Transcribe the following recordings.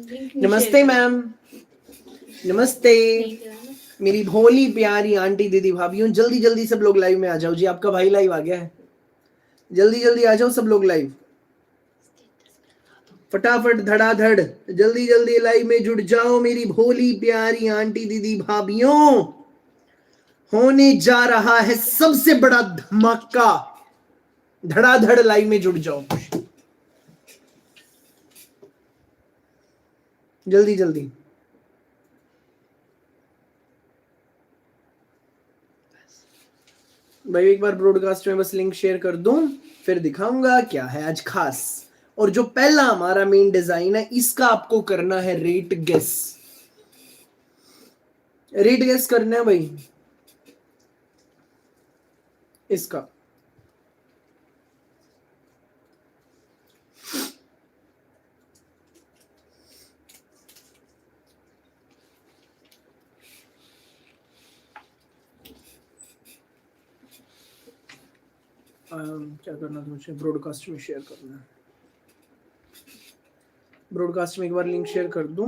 नमस्ते मैम, नमस्ते मेरी भोली प्यारी आंटी दीदी भाभीयों, जल्दी जल्दी सब लोग लाइव में आ जाओ जी। आपका भाई लाइव आ गया है, जल्दी जल्दी आ जाओ सब लोग लाइव, फटाफट धड़ाधड़, जल्दी जल्दी लाइव में जुड़ जाओ मेरी भोली प्यारी आंटी दीदी भाभीयों। होने जा रहा है सबसे बड़ा धमाका, धड़ाधड़ लाइव में जुड़ जाओ जल्दी जल्दी। भाई एक बार ब्रॉडकास्ट में बस लिंक शेयर कर दूं, फिर दिखाऊंगा क्या है आज खास। और जो पहला हमारा मेन डिजाइन है, इसका आपको करना है रेट गेस। रेट गेस करना है भाई इसका। क्या करना था मुझे, ब्रॉडकास्ट में शेयर करना है। ब्रॉडकास्ट में एक बार लिंक शेयर कर दूं,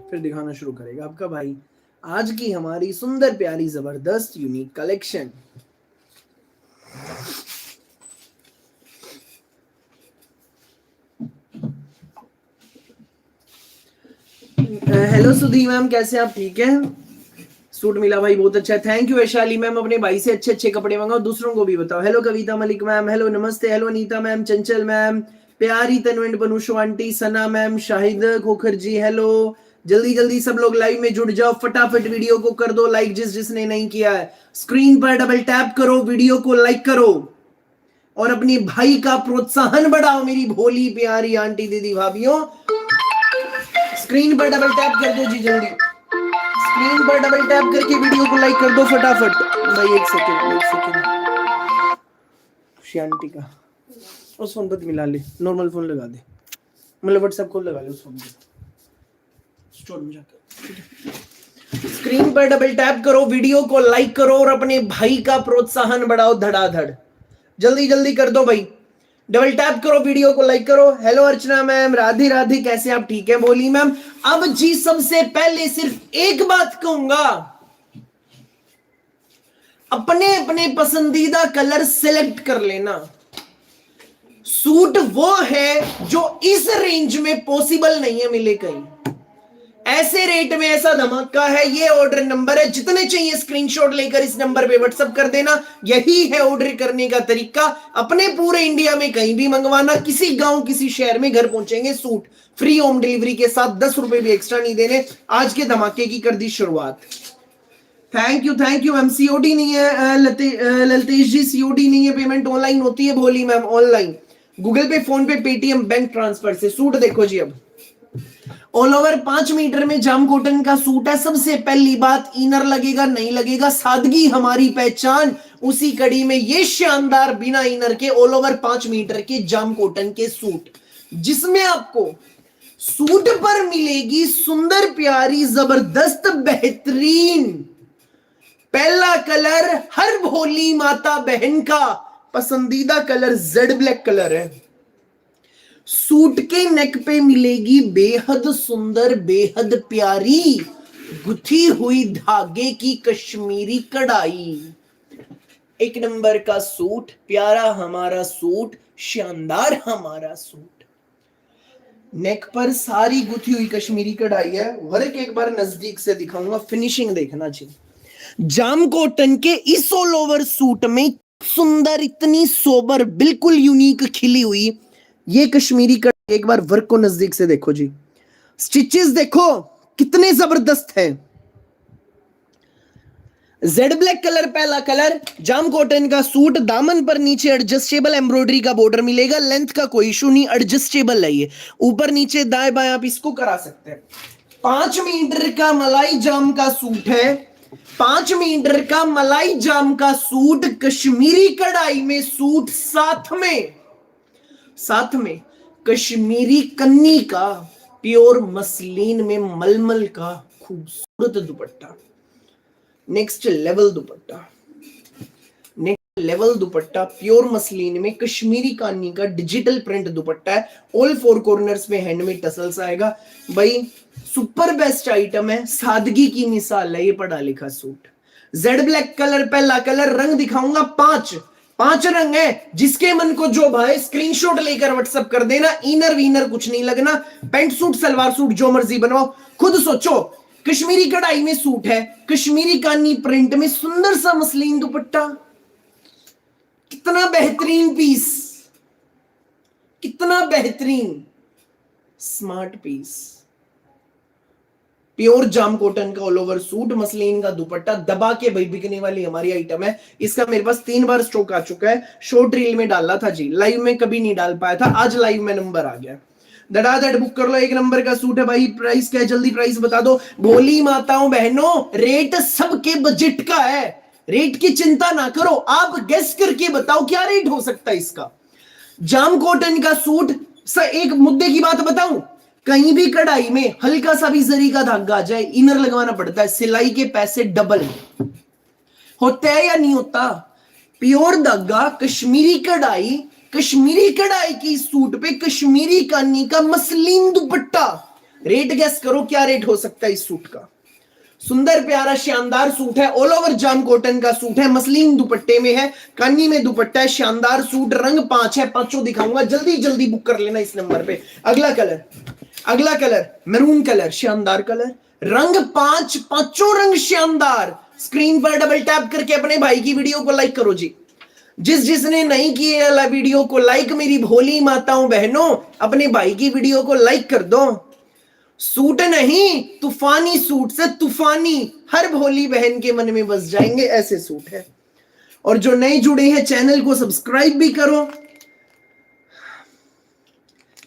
फिर दिखाना शुरू करेगा आपका भाई आज की हमारी सुंदर प्यारी जबरदस्त यूनिक कलेक्शन। हेलो सुधी मैम, कैसे आप? ठीक है, सूट मिला भाई, बहुत अच्छा, थैंक यू वैशाली मैम। अपने भाई से अच्छे अच्छे कपड़े मंगाओ, दूसरों को भी बताओ। हेलो कविता मलिक मैम, हेलो नमस्ते, हेलो नीता मैम, चंचल मैम, प्यारी तनविन बनुशो आंटी, सना मैम, शाहिद खोखर जी, हेलो। जल्दी जल्दी सब लोग लाइव में जुड़ जाओ, फटाफट वीडियो को कर दो लाइक, जिसने नहीं किया है स्क्रीन पर डबल टैप करो, वीडियो को लाइक करो और अपने भाई का प्रोत्साहन बढ़ाओ मेरी भोली प्यारी आंटी दीदी भाभीयों। स्क्रीन पर डबल टैप कर दो जी, जल्दी स्क्रीन पर डबल टैप करके वीडियो को लाइक कर दो फटाफट। भाई एक सेकंड आंटी का उस फोन पर मिला ले, नॉर्मल फोन लगा दे, मतलब व्हाट्सएप कॉल लगा ले उस फोन पे, स्टोर में जाकर स्क्रीन पर डबल टैप करो, वीडियो को लाइक करो और अपने भाई का प्रोत्साहन बढ़ाओ धड़ाधड़। जल्दी जल्दी कर दो भाई, डबल टैप करो, वीडियो को लाइक करो। हेलो अर्चना मैम, राधे राधे, कैसे आप? ठीक है बोली मैम। अब जी सबसे पहले सिर्फ एक बात कहूंगा, अपने अपने पसंदीदा कलर सिलेक्ट कर लेना। सूट वो है जो इस रेंज में पॉसिबल नहीं है मिले कहीं, ऐसे रेट में ऐसा धमाका है। ये ऑर्डर नंबर है, जितने चाहिए स्क्रीनशॉट लेकर इस नंबर पे व्हाट्सएप कर देना। यही है ऑर्डर करने का तरीका, अपने पूरे इंडिया में कहीं भी मंगवाना, किसी गांव किसी शहर में घर पहुंचेंगे सूट, फ्री होम डिलीवरी के साथ, 10 रुपए भी एक्स्ट्रा नहीं देने। आज के धमाके की कर दी शुरुआत। Thank you ma'am. सीओडी नहीं है ललतेश जी, सीओडी नहीं है, पेमेंट ऑनलाइन होती है भोली मैम, ऑनलाइन गूगल पे, फोन पे, पेटीएम, बैंक ट्रांसफर से। सूट देखो जी, अब ऑल ओवर 5 मीटर में जाम कॉटन का सूट है। सबसे पहली बात, इनर लगेगा नहीं लगेगा, सादगी हमारी पहचान, उसी कड़ी में ये शानदार बिना इनर के ऑल ओवर 5 मीटर के जाम कॉटन के सूट, जिसमें आपको सूट पर मिलेगी सुंदर प्यारी जबरदस्त बेहतरीन। पहला कलर हर भोली माता बहन का पसंदीदा कलर जेड ब्लैक कलर है। सूट के नेक पे मिलेगी बेहद सुंदर बेहद प्यारी गुथी हुई धागे की कश्मीरी कढ़ाई। एक नंबर का सूट, प्यारा हमारा सूट, शानदार हमारा सूट। नेक पर सारी गुथी हुई कश्मीरी कढ़ाई है। वर्क एक बार नजदीक से दिखाऊंगा, फिनिशिंग देखना चाहिए। जाम कॉटन के इस ऑल ओवर सूट में सुंदर, इतनी सोबर, बिल्कुल यूनिक खिली हुई ये कश्मीरी कढ़ाई। एक बार वर्क को नजदीक से देखो जी, स्टिचेस देखो कितने जबरदस्त है। जेड ब्लैक कलर पहला कलर, जाम कॉटन का सूट, दामन पर नीचे एडजस्टेबल एम्ब्रॉयडरी का बॉर्डर मिलेगा। लेंथ का कोई इशू नहीं, एडजस्टेबल है ये, ऊपर नीचे दाएं बाएं आप इसको करा सकते हैं। 5 मीटर का मलाई जाम का सूट है, 5 मीटर का मलाई जाम का सूट, कश्मीरी कढ़ाई में सूट, साथ में कश्मीरी कन्नी का प्योर मसलिन में मलमल का खूबसूरत दुपट्टा, नेक्स्ट लेवल दुपट्टा। लेवल दुपट्टा प्योर मसलिन में कश्मीरी कानी का डिजिटल प्रिंट दुपट्टा है। ऑल फोर कॉर्नर्स में हैंडमेड टसल्स आएगा। भाई सुपर बेस्ट आइटम है, सादगी की मिसाल है ये पढ़ा लिखा सूट। जेड ब्लैक कलर, पहला कलर, रंग दिखाऊंगा पांच रंग है। जिसके मन को जो भाई स्क्रीनशॉट लेकर व्हाट्सएप कर देना। इनर वीनर कुछ नहीं लगना, पैंट सूट सलवार सूट जो मर्जी बनवाओ। खुद सोचो, कश्मीरी कढ़ाई में सूट है, कश्मीरी कानी प्रिंट में सुंदर सा मसलिन दुपट्टा, कितना बेहतरीन पीस, कितना बेहतरीन स्मार्ट पीस। प्योर जाम कॉटन का ऑल ओवर सूट, मसलिन का दुपट्टा, दबा के भाई बिकने वाली हमारी आइटम है। इसका मेरे पास 3 बार स्टॉक आ चुका है। शॉर्ट रील में डाला था जी, लाइव में कभी नहीं डाल पाया था, आज लाइव में नंबर आ गया। धड़ाधड़ बुक कर लो, 1 नंबर का सूट है भाई। प्राइस क्या है, जल्दी प्राइस बता दो। भोली माताओं बहनों, रेट सबके बजट का है, रेट की चिंता ना करो। आप गेस करके बताओ क्या रेट हो सकता है इसका। जाम कॉटन का सूट, एक मुद्दे की बात बताऊं, कहीं भी कढ़ाई में हल्का सा भी जरी का धागा आ जाए, इनर लगवाना पड़ता है। सिलाई के पैसे डबल होते हैं या नहीं होता। प्योर धागा, कश्मीरी कढ़ाई की सूट पे कश्मीरी कानी का मसलिन दुपट्टा। रेट गेस करो क्या रेट हो सकता है इस सूट का। सुंदर प्यारा शानदार सूट है, ऑल ओवर जाम कॉटन का सूट है, मसलिन दुपट्टे में है, कानी में दुपट्टा है, शानदार सूट। रंग 5 है, पांचों दिखाऊंगा, जल्दी जल्दी बुक कर लेना इस नंबर पे। अगला कलर मैरून कलर, शानदार कलर, रंग 5, पांचों रंग शानदार। स्क्रीन पर डबल टैप करके अपने भाई की वीडियो को लाइक करो जी। जिसने नहीं किया वीडियो को लाइक, मेरी भोली माताओं बहनों, अपने भाई की वीडियो को लाइक कर दो। सूट नहीं, तूफानी सूट से तूफानी, हर भोली बहन के मन में बस जाएंगे ऐसे सूट है। और जो नए जुड़े हैं चैनल को सब्सक्राइब भी करो,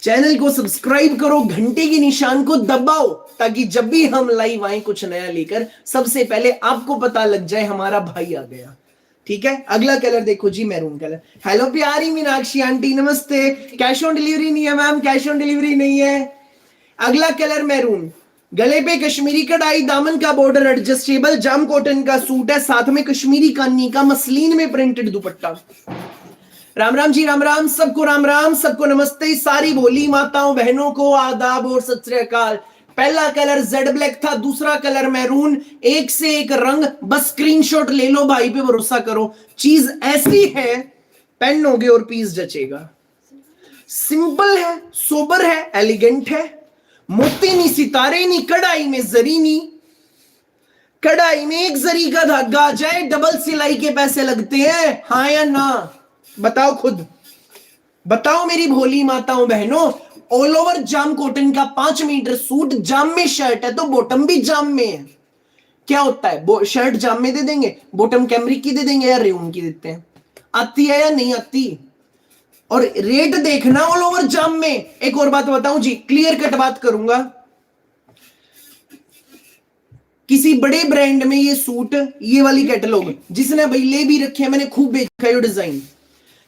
चैनल को सब्सक्राइब करो, घंटे की निशान को दबाओ, ताकि जब भी हम लाइव आए कुछ नया लेकर, सबसे पहले आपको पता लग जाए हमारा भाई आ गया। ठीक है, अगला कलर देखो जी, मैरून कलर। हेलो प्यारी मीनाक्षी आंटी, नमस्ते। कैश ऑन डिलीवरी नहीं है मैम, कैश ऑन डिलीवरी नहीं है। अगला कलर मैरून, गले पे कश्मीरी कढ़ाई, दामन का बॉर्डर एडजस्टेबल, जाम कॉटन का सूट है, साथ में कश्मीरी कानी का मसलिन में प्रिंटेड दुपट्टा। राम राम जी, राम राम सबको, सबको नमस्ते। सारी भोली माताओं बहनों को आदाब और सत श्री अकाल। पहला कलर जेड ब्लैक था, दूसरा कलर मैरून, एक से एक रंग, बस स्क्रीनशॉट ले लो, भाई पे भरोसा करो। चीज ऐसी है, पहनोगे और पीस जचेगा। सिंपल है, सोबर है, एलिगेंट है, मोती नहीं, सितारे नहीं, कढ़ाई में जरी नहीं। कढ़ाई में एक जरी का धागा आ जाए, डबल सिलाई के पैसे लगते हैं, हाँ या ना बताओ, खुद बताओ मेरी भोली माताओं बहनों। ऑल ओवर जाम कॉटन का 5 मीटर सूट, जाम में शर्ट है तो बॉटम भी जाम में है। क्या होता है, शर्ट जाम में दे देंगे, बॉटम कैमरिक की दे देंगे या रेयन की देते हैं। आती है या नहीं आती। और रेट देखना ऑल ओवर जाम में। एक और बात बताऊं जी, क्लियर कट बात करूंगा, किसी बड़े ब्रांड में ये सूट, ये वाली कैटलॉग जिसने भाई ले भी रखे हैं, मैंने खूब देखा है डिजाइन,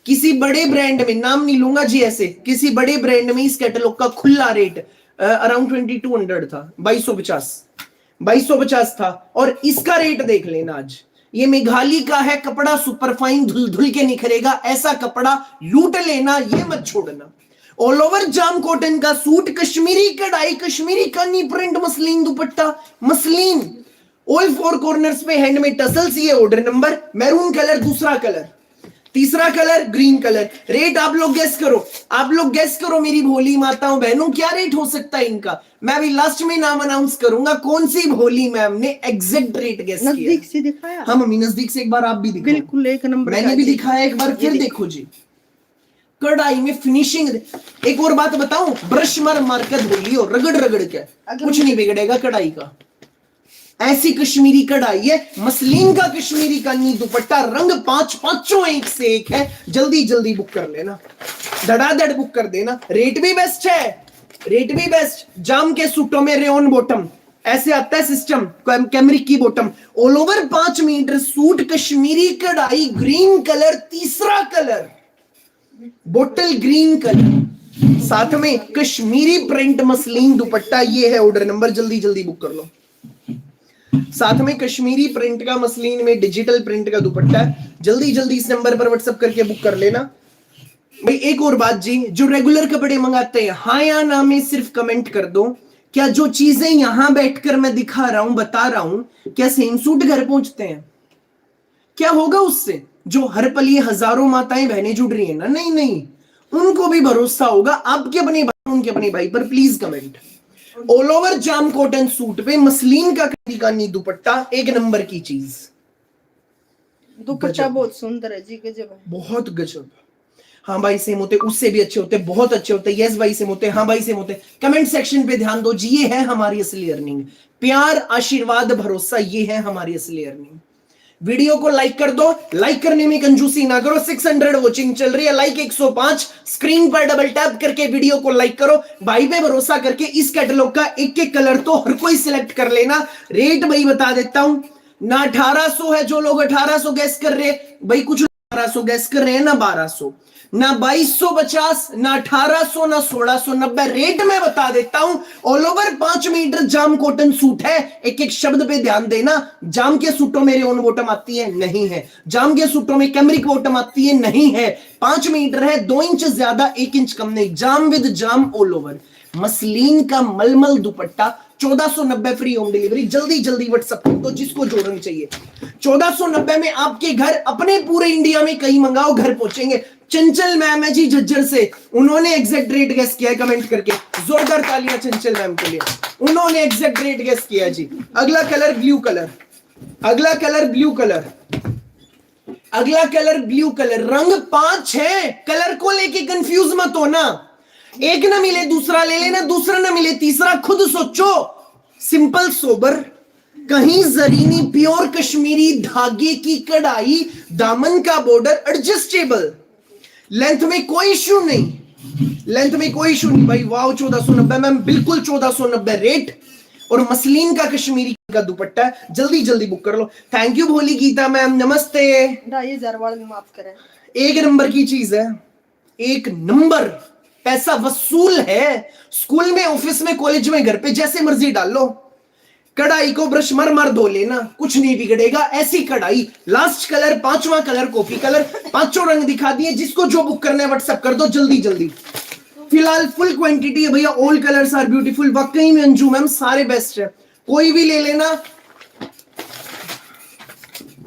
किसी बड़े ब्रांड में, नाम नहीं लूंगा जी, ऐसे किसी बड़े ब्रांड में इस कैटलॉग का खुला रेट अराउंड 2200 था, 2250 था। और इसका रेट देख लेना आज, ये मेघाली का है, कपड़ा सुपरफाइन, धुल धुल के निखरेगा, ऐसा कपड़ा लूट लेना, ये मत छोड़ना। ऑल ओवर जाम कॉटन का सूट, कश्मीरी कढ़ाई, कश्मीरी कानी प्रिंट, मसलिन दुपट्टा, मसलिन, ऑल 4 कॉर्नर्स पे हैंडमेड टसल्स। ये ऑर्डर नंबर, मैरून कलर, दूसरा कलर, तीसरा कलर ग्रीन कलर। रेट आप लोग गेस करो मेरी भोली माताओं बहनों, क्या रेट हो सकता है इनका। मैं अभी लास्ट में नाम अनाउंस करूंगा, कौन सी भोली मैम ने एग्जैक्ट रेट गेस किया। नजदीक से दिखाया, हाँ मम्मी नजदीक से, एक बार आप भी दिखाओ। बिल्कुल 1 नंबर, मैंने भी दिखाया, एक बार फिर देखो जी, कढ़ाई में फिनिशिंग। एक और बात बताऊं, ब्रश मार कर धोलियो, रगड़ के कुछ नहीं बिगड़ेगा कढ़ाई का। ऐसी कश्मीरी कढ़ाई है, मसलिन का कश्मीरी कानी दुपट्टा, रंग 5, पांचों एक से एक है। जल्दी जल्दी बुक कर लेना, धड़ाधड़ बुक कर देना। रेट भी बेस्ट है, रेट भी बेस्ट। जाम के सूटों में रेयन बॉटम ऐसे आता है सिस्टम, कैमरिक की bottom, all over 5 meter suit, Kashmiri कढ़ाई, ग्रीन कलर, तीसरा कलर बोटल ग्रीन कलर, साथ में कश्मीरी प्रिंट मसलिन दुपट्टा। ये है ऑर्डर नंबर, जल्दी जल्दी बुक कर लो। साथ में कश्मीरी प्रिंट का मसलिन में डिजिटल प्रिंट का दुपट्टा है, जल्दी जल्दी इस नंबर पर व्हाट्सएप करके बुक कर लेना भाई। एक और बात जी, जो रेगुलर कपड़े मंगाते हैं, हाँ या ना में सिर्फ कमेंट कर दो, क्या जो चीजें यहां बैठकर मैं दिखा रहा हूं, बता रहा हूं, क्या सेम सूट घर पहुंचते हैं? क्या होगा उससे? जो हर पल ये हजारों माताएं बहनें जुड़ रही हैं ना, नहीं नहीं, उनको भी भरोसा होगा आपके अपने भाई, उनके अपने भाई पर। Please comment. ऑल ओवर जाम कॉटन सूट पे मसलिन का कानी दुपट्टा, एक नंबर की चीज। दुपट्टा बहुत सुंदर है जी, गजब है, बहुत गजब। हाँ भाई सेम होते, उससे भी अच्छे होते, बहुत अच्छे होते। यस भाई सेम होते, हाँ भाई सेम होते। कमेंट सेक्शन पे ध्यान दो जी, ये है हमारी असली अर्निंग। प्यार, आशीर्वाद, भरोसा, ये है हमारी असली अर्निंग। वीडियो को लाइक कर दो, लाइक करने में कंजूसी ना करो। 600 वॉचिंग चल रही है, लाइक 105। स्क्रीन पर डबल टैप करके वीडियो को लाइक करो। भाई पे भरोसा करके इस कैटलॉग का एक एक कलर तो हर कोई सिलेक्ट कर लेना। रेट भाई बता देता हूं ना, 1800 है। जो लोग 1800 गैस कर रहे भाई, कुछ 1800 गैस कर रहे हैं ना, 1200 ना, 2250 ना, 1800 ना, 1690। रेट में बता देता हूं। ऑल ओवर 5 मीटर जाम कॉटन सूट है। एक एक शब्द पे ध्यान देना। जाम के सूटों में रेयन बॉटम आती है? नहीं है। जाम के सूटों में कैमरिक बॉटम आती है? नहीं है। 5 मीटर है, 2 इंच ज्यादा, 1 इंच कम नहीं। जाम विद जाम ऑल ओवर, मसलिन का मलमल दुपट्टा, 1490 फ्री होम डिलीवरी। जल्दी जल्दी व्हाट्सएप कर दो जिसको जोड़नी चाहिए। 1490 में आपके घर, अपने पूरे इंडिया में कहीं मंगाओ, घर पहुंचेंगे। चंचल मैम है जी झज्जर से, उन्होंने एग्जैक्ट रेट गेस किया है, कमेंट करके जोरदार तालियां चंचल मैम के लिए, उन्होंने एग्जैक्ट रेट गेस किया जी। अगला कलर ब्लू कलर, अगला कलर ब्लू कलर, अगला कलर ब्लू कलर। रंग 5 है, कलर को लेके कंफ्यूज मत होना। एक ना मिले दूसरा ले लेना, दूसरा ना मिले तीसरा खुद सोचो। सिंपल सोबर, कहीं जरीनी, प्योर कश्मीरी धागे की कढ़ाई, दामन का बॉर्डर, एडजस्टेबल, लेंथ में कोई इश्यू नहीं, लेंथ में कोई इश्यू नहीं भाई। वाओ 1490 मैम, बिल्कुल 1490 रेट। और मसलिन का कश्मीरी का दुपट्टा। जल्दी जल्दी बुक कर लो। थैंक यू भोली गीता मैम, नमस्ते। 2500 वाले माफ करें। एक नंबर की चीज है, एक नंबर, पैसा वसूल है। स्कूल में, ऑफिस में, कॉलेज में, घर पे, जैसे मर्जी डाल लो। कढ़ाई को ब्रश मर मर धो लेना, कुछ नहीं बिगड़ेगा। ऐसी कढ़ाई। लास्ट कलर, 5वां कलर कॉफी कलर। 5 रंग दिखा दिए। जिसको जो बुक करना है व्हाट्सएप कर दो जल्दी जल्दी। फिलहाल फुल क्वांटिटी है भैया। All colours are beautiful. वाकई में अंजू मैम सारे बेस्ट है, कोई भी ले लेना।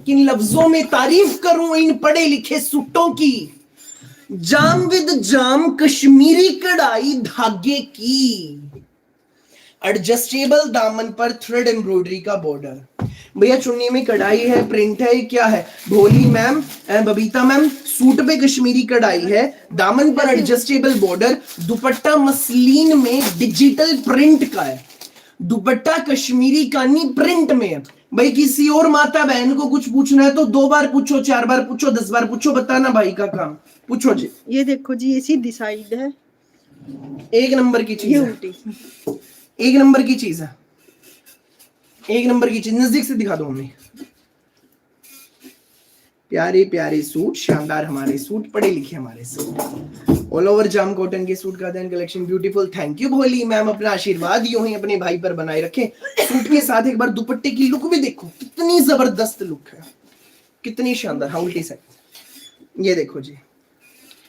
किन लफ्जों में तारीफ करूं इन पढ़े लिखे सूटों की। जाम विद जाम, कश्मीरी कढ़ाई धागे की, एडजस्टेबल दामन पर थ्रेड एम्ब्रॉयडरी का बॉर्डर। भैया चुन्नी में कढ़ाई है, प्रिंट है, क्या है? भोली मैम, बबीता मैम, सूट पे कश्मीरी कढ़ाई है, दामन पर एडजस्टेबल बॉर्डर, दुपट्टा मसलिन में डिजिटल प्रिंट का है, दुपट्टा कश्मीरी कानी प्रिंट में है। भाई किसी और माता बहन को कुछ पूछना है तो 2 बार पूछो, 4 बार पूछो, 10 बार पूछो, बताना भाई का काम। पूछो जी। ये देखो जी, ये सीधी साइड है, एक नंबर की चीज है, एक नंबर की चीज है, एक नंबर की चीज। नजदीक से दिखा दो हमें। प्यारे प्यारे सूट, शानदार हमारे सूट, पढ़े लिखे हमारे सूट। ऑल ओवर जाम कॉटन के सूट का then collection beautiful. Thank you Bholi ma'am, अपना आशीर्वाद यूं ही अपने भाई पर बनाए रखें। सूट के साथ एक बार दुपट्टे की लुक भी देखो, कितनी जबरदस्त लुक है, कितनी शानदार। हाँ उल्टी साइड, ये देखो जी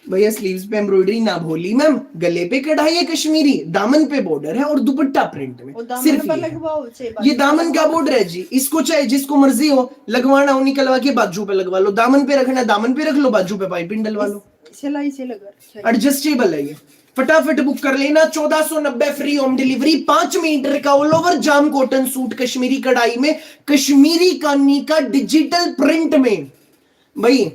भैया। स्लीव्स पे एम्ब्रॉयडरी ना भोली मैम, गले पे कढ़ाई है कश्मीरी, दामन पे बॉर्डर है और दुपट्टा प्रिंट में। सिर्फ ये दामन का बॉर्डर है जी। इसको चाहे जिसको मर्जी हो लगवाना हो, निकलवा के बाजू पे लगवा लो। दामन पे रखना है दामन पे रख लो, बाजू पे पाइपिंग डलवा लो। सिलाई से लगा, एडजस्टेबल है ये। फटाफट बुक कर लेना। 1490 फ्री होम डिलीवरी। 5 मीटर का ऑल ओवर जाम कॉटन सूट, कश्मीरी कढ़ाई में, कश्मीरी कानी का डिजिटल प्रिंट में। भाई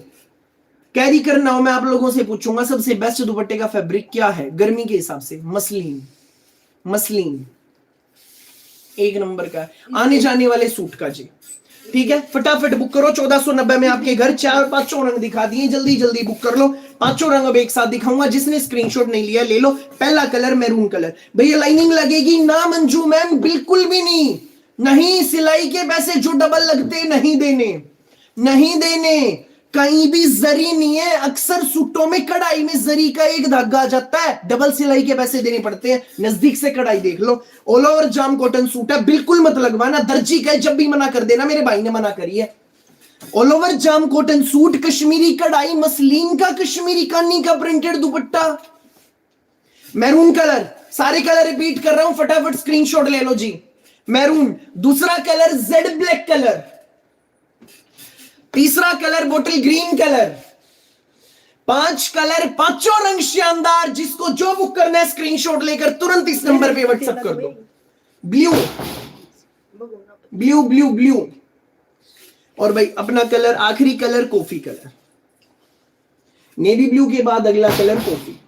कैरी करना हो, मैं आप लोगों से पूछूंगा सबसे बेस्ट दुपट्टे का फैब्रिक क्या है गर्मी के हिसाब से? मसलिन, मसलिन एक नंबर का आने जाने वाले सूट का जी। ठीक है, फटाफट बुक करो। 1490 में आपके घर। 4-5 रंग दिखा दिए, जल्दी जल्दी बुक कर लो। 5 रंग अब एक साथ दिखाऊंगा, जिसने स्क्रीनशॉट नहीं लिया ले लो। पहला कलर मैरून कलर। भैया लाइनिंग लगेगी ना मंजू मैम? बिल्कुल भी नहीं, नहीं। सिलाई के पैसे जो डबल लगते नहीं देने, नहीं देने। कहीं भी जरी नहीं है। अक्सर सूटों में कढ़ाई में जरी का एक धागा आ जाता है, डबल सिलाई के पैसे देने पड़ते हैं। नजदीक से कढ़ाई देख लो। ऑल ओवर जाम कॉटन सूट है, बिल्कुल मत लगवाना। दर्जी का जब भी मना कर देना, मेरे भाई ने मना करी है। ऑल ओवर जाम कॉटन सूट, कश्मीरी कढ़ाई, मसलिन का कश्मीरी कानी का प्रिंटेड दुपट्टा, मैरून कलर, सारे कलर रिपीट कर रहा हूं, फटाफट स्क्रीनशॉट ले लो जी। मैरून, दूसरा कलर जेड ब्लैक कलर, तीसरा colour bottle green colour, 5 colour, पांचों रंग शानदार। जिसको जो बुक करना है स्क्रीनशॉट लेकर तुरंत इस नंबर पे व्हाट्सएप कर दो। ब्लू ब्लू ब्लू ब्लू, और भाई अपना कलर आखिरी colour coffee colour, navy blue के बाद अगला कलर कॉफी।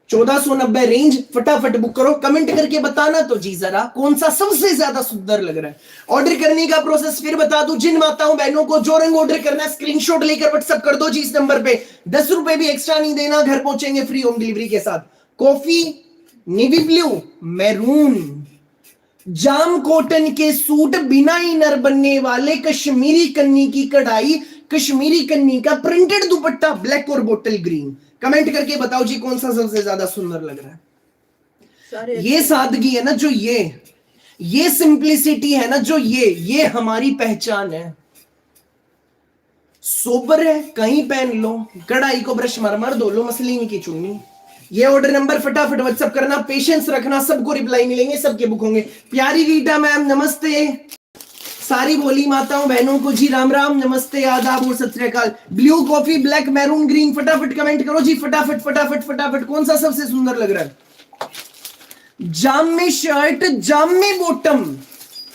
1490 रेंज, फटाफट बुक करो। कमेंट करके बताना तो जी जरा कौन सा सबसे ज्यादा सुंदर लग रहा है। ऑर्डर करने का प्रोसेस फिर बता दूं, जिन माताओं बहनों को जो रंग ऑर्डर करना है स्क्रीनशॉट लेकर व्हाट्सएप कर दो जी इस नंबर पे। 10 रुपए भी एक्स्ट्रा नहीं देना, घर पहुंचेंगे फ्री होम डिलीवरी के साथ। कॉफी, नेवी ब्लू, मैरून, जाम कॉटन के सूट, बिना इनर बनने वाले, कश्मीरी कन्नी की कढ़ाई, कश्मीरी कन्नी का प्रिंटेड दुपट्टा, ब्लैक और बोटल ग्रीन। कमेंट करके बताओ जी कौन सा सबसे ज्यादा सुंदर लग रहा है। ये सादगी है ना जो ये सिंप्लिसिटी है ना जो ये हमारी पहचान है। सोबर है, कहीं पहन लो, कढ़ाई को ब्रश मार मार धो लो, मसलिन की चुन्नी। ये ऑर्डर नंबर फटाफट व्हाट्सएप करना, पेशेंस रखना, सबको रिप्लाई मिलेंगे, सबके बुक होंगे। प्यारी रीटा मैम नमस्ते, सारी बोली माताओं बहनों को जी राम राम, नमस्ते, आदाब और सत श्री अकाल। Blue, coffee, black, maroon, green, फटाफट कमेंट करो जी, फटाफट फटाफट फटाफट। कौन सा सबसे सुंदर लग रहा है? जाम में शर्ट, जाम में बॉटम,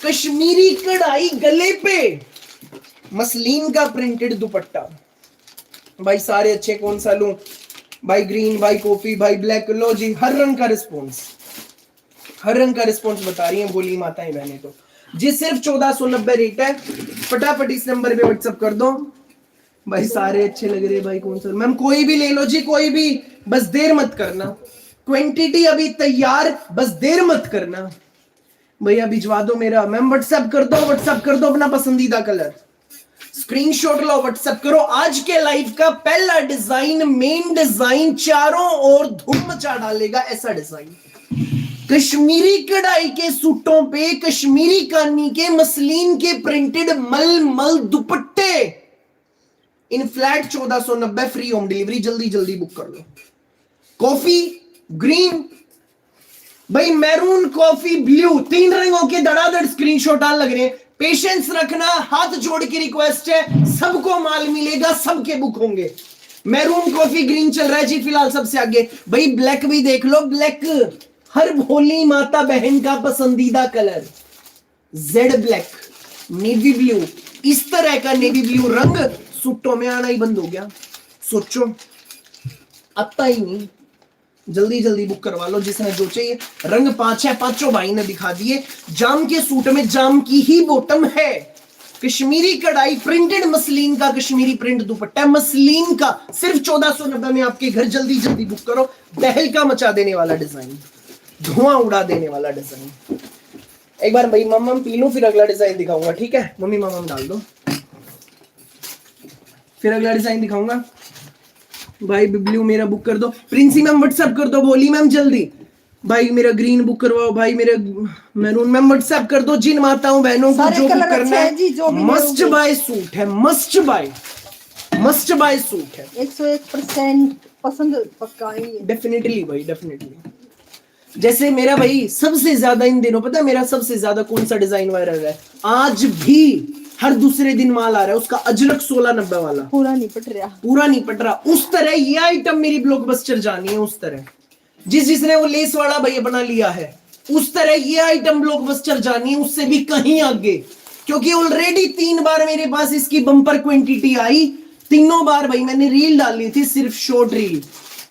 कश्मीरी कढ़ाई गले पे, मसलिन का प्रिंटेड दुपट्टा। भाई सारे अच्छे, कौन सा लूं भाई? ग्रीन, भाई कॉफी, भाई ब्लैक, लो जी। हर रंग का रिस्पॉन्स, हर रंग का रिस्पॉन्स बता रही हैं बोली माताएं बहनें तो जी। सिर्फ 1490 रेट है, फटाफट इस नंबर पे व्हाट्सएप कर दो। भाई सारे अच्छे लग रहे भाई, कौन सा मैम? कोई भी ले लो जी, कोई भी, बस देर मत करना। क्वांटिटी अभी तैयार, बस देर मत करना। भैया भिजवा दो मेरा, मैम व्हाट्सएप कर दो, व्हाट्सएप कर दो अपना पसंदीदा कलर, स्क्रीनशॉट लो, व्हाट्सएप करो। आज के लाइव का पहला डिजाइन, मेन डिजाइन, चारों ओर धूम मचा डालेगा ऐसा डिजाइन। कश्मीरी कढ़ाई के सूटों पे कश्मीरी कानी के मसलिन के प्रिंटेड मलमल दुपट्टे इन फ्लैट 1490, फ्री होम डिलीवरी। जल्दी जल्दी बुक कर लो। कॉफी, ग्रीन, भाई मैरून, कॉफी, ब्लू, 3 रंगों के धड़ाधड़ स्क्रीनशॉट आने लग रहे हैं। पेशेंस रखना, हाथ जोड़ के रिक्वेस्ट है, सबको माल मिलेगा, सबके बुक होंगे। मैरून, कॉफी, ग्रीन चल रहा है जी फिलहाल सबसे आगे। भाई ब्लैक भी देख लो, ब्लैक हर भोली माता बहन का पसंदीदा colour, Z black, navy blue. इस तरह का नेवी ब्लू रंग सूटों में आना ही बंद हो गया, सोचो आता ही नहीं। जल्दी जल्दी बुक करवा लो जिसने जो चाहिए। रंग 5 है, पांचों भाई ने दिखा दिए। जाम के सूट में जाम की ही बॉटम है, कश्मीरी कढ़ाई, प्रिंटेड मसलिन का कश्मीरी प्रिंट दुपट्टा, मसलिन का, सिर्फ 1490 में आपके घर। जल्दी जल्दी बुक करो। तहलका मचा देने वाला डिजाइन, धुआं उड़ा देने वाला डिजाइन। एक बार भाई मम्मम पी लूं, फिर अगला डिजाइन दिखाऊंगा, ठीक है? मम्मी मम्मम डाल दो, फिर अगला डिजाइन दिखाऊंगा। भाई ब्लू मेरा बुक कर दो, प्रिंसी मैम व्हाट्सएप कर दो, बोली मैम जल्दी। भाई मेरा ग्रीन बुक करवाओ, भाई मेरा मैरून मैम व्हाट्सएप कर दो। जिन माताओं बहनों को जो बुक करना है, मस्ट बाय सूट है, मस्ट बाय सूट है। 101% पसंद पक्का आएंगे, डेफिनेटली भाई, डेफिनेटली। जैसे मेरा भाई सबसे ज्यादा इन दिनों, पता है मेरा सबसे ज्यादा कौन सा डिजाइन वायरल है? आज भी हर दूसरे दिन माल आ रहा है उसका, अजरक 1690 वाला। पूरा नहीं पट रहा उस तरह ये आइटम मेरी ब्लॉकबस्टर जानी है, उस तरह जिसने वो लेस वाला भैया बना लिया है, उस तरह ये आइटम ब्लॉकबस्टर जानी है, उससे भी कहीं आगे। क्योंकि ऑलरेडी 3 बार मेरे पास इसकी बम्पर क्वांटिटी आई, तीनों बार भाई मैंने रील डाली थी, सिर्फ शॉर्ट रील,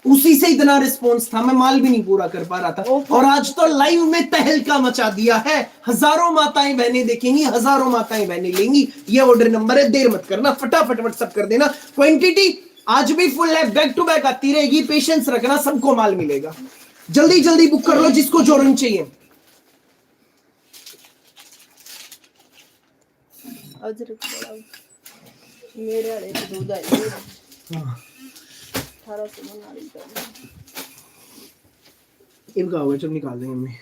उसी से इतना रिस्पॉन्स था, मैं माल भी नहीं पूरा कर पा रहा था। और आज तो लाइव में तहलका मचा दिया है। हजारों माताएं बहनें देखेंगी, हजारों माताएं बहनें लेंगी। ये ऑर्डर नंबर है, देर मत करना, फटाफट व्हाट्सएप कर देना। क्वांटिटी आज भी फुल है, बैक टू बैक आती रहेगी, पेशेंस रखना, सबको माल मिलेगा। जल्दी जल्दी बुक कर लो जिसको जो रंग चाहिए। अजरक मेरे वाले तो दूध है 1800 बना रही था। इनका होगा जब निकाल देंगे मम्मी।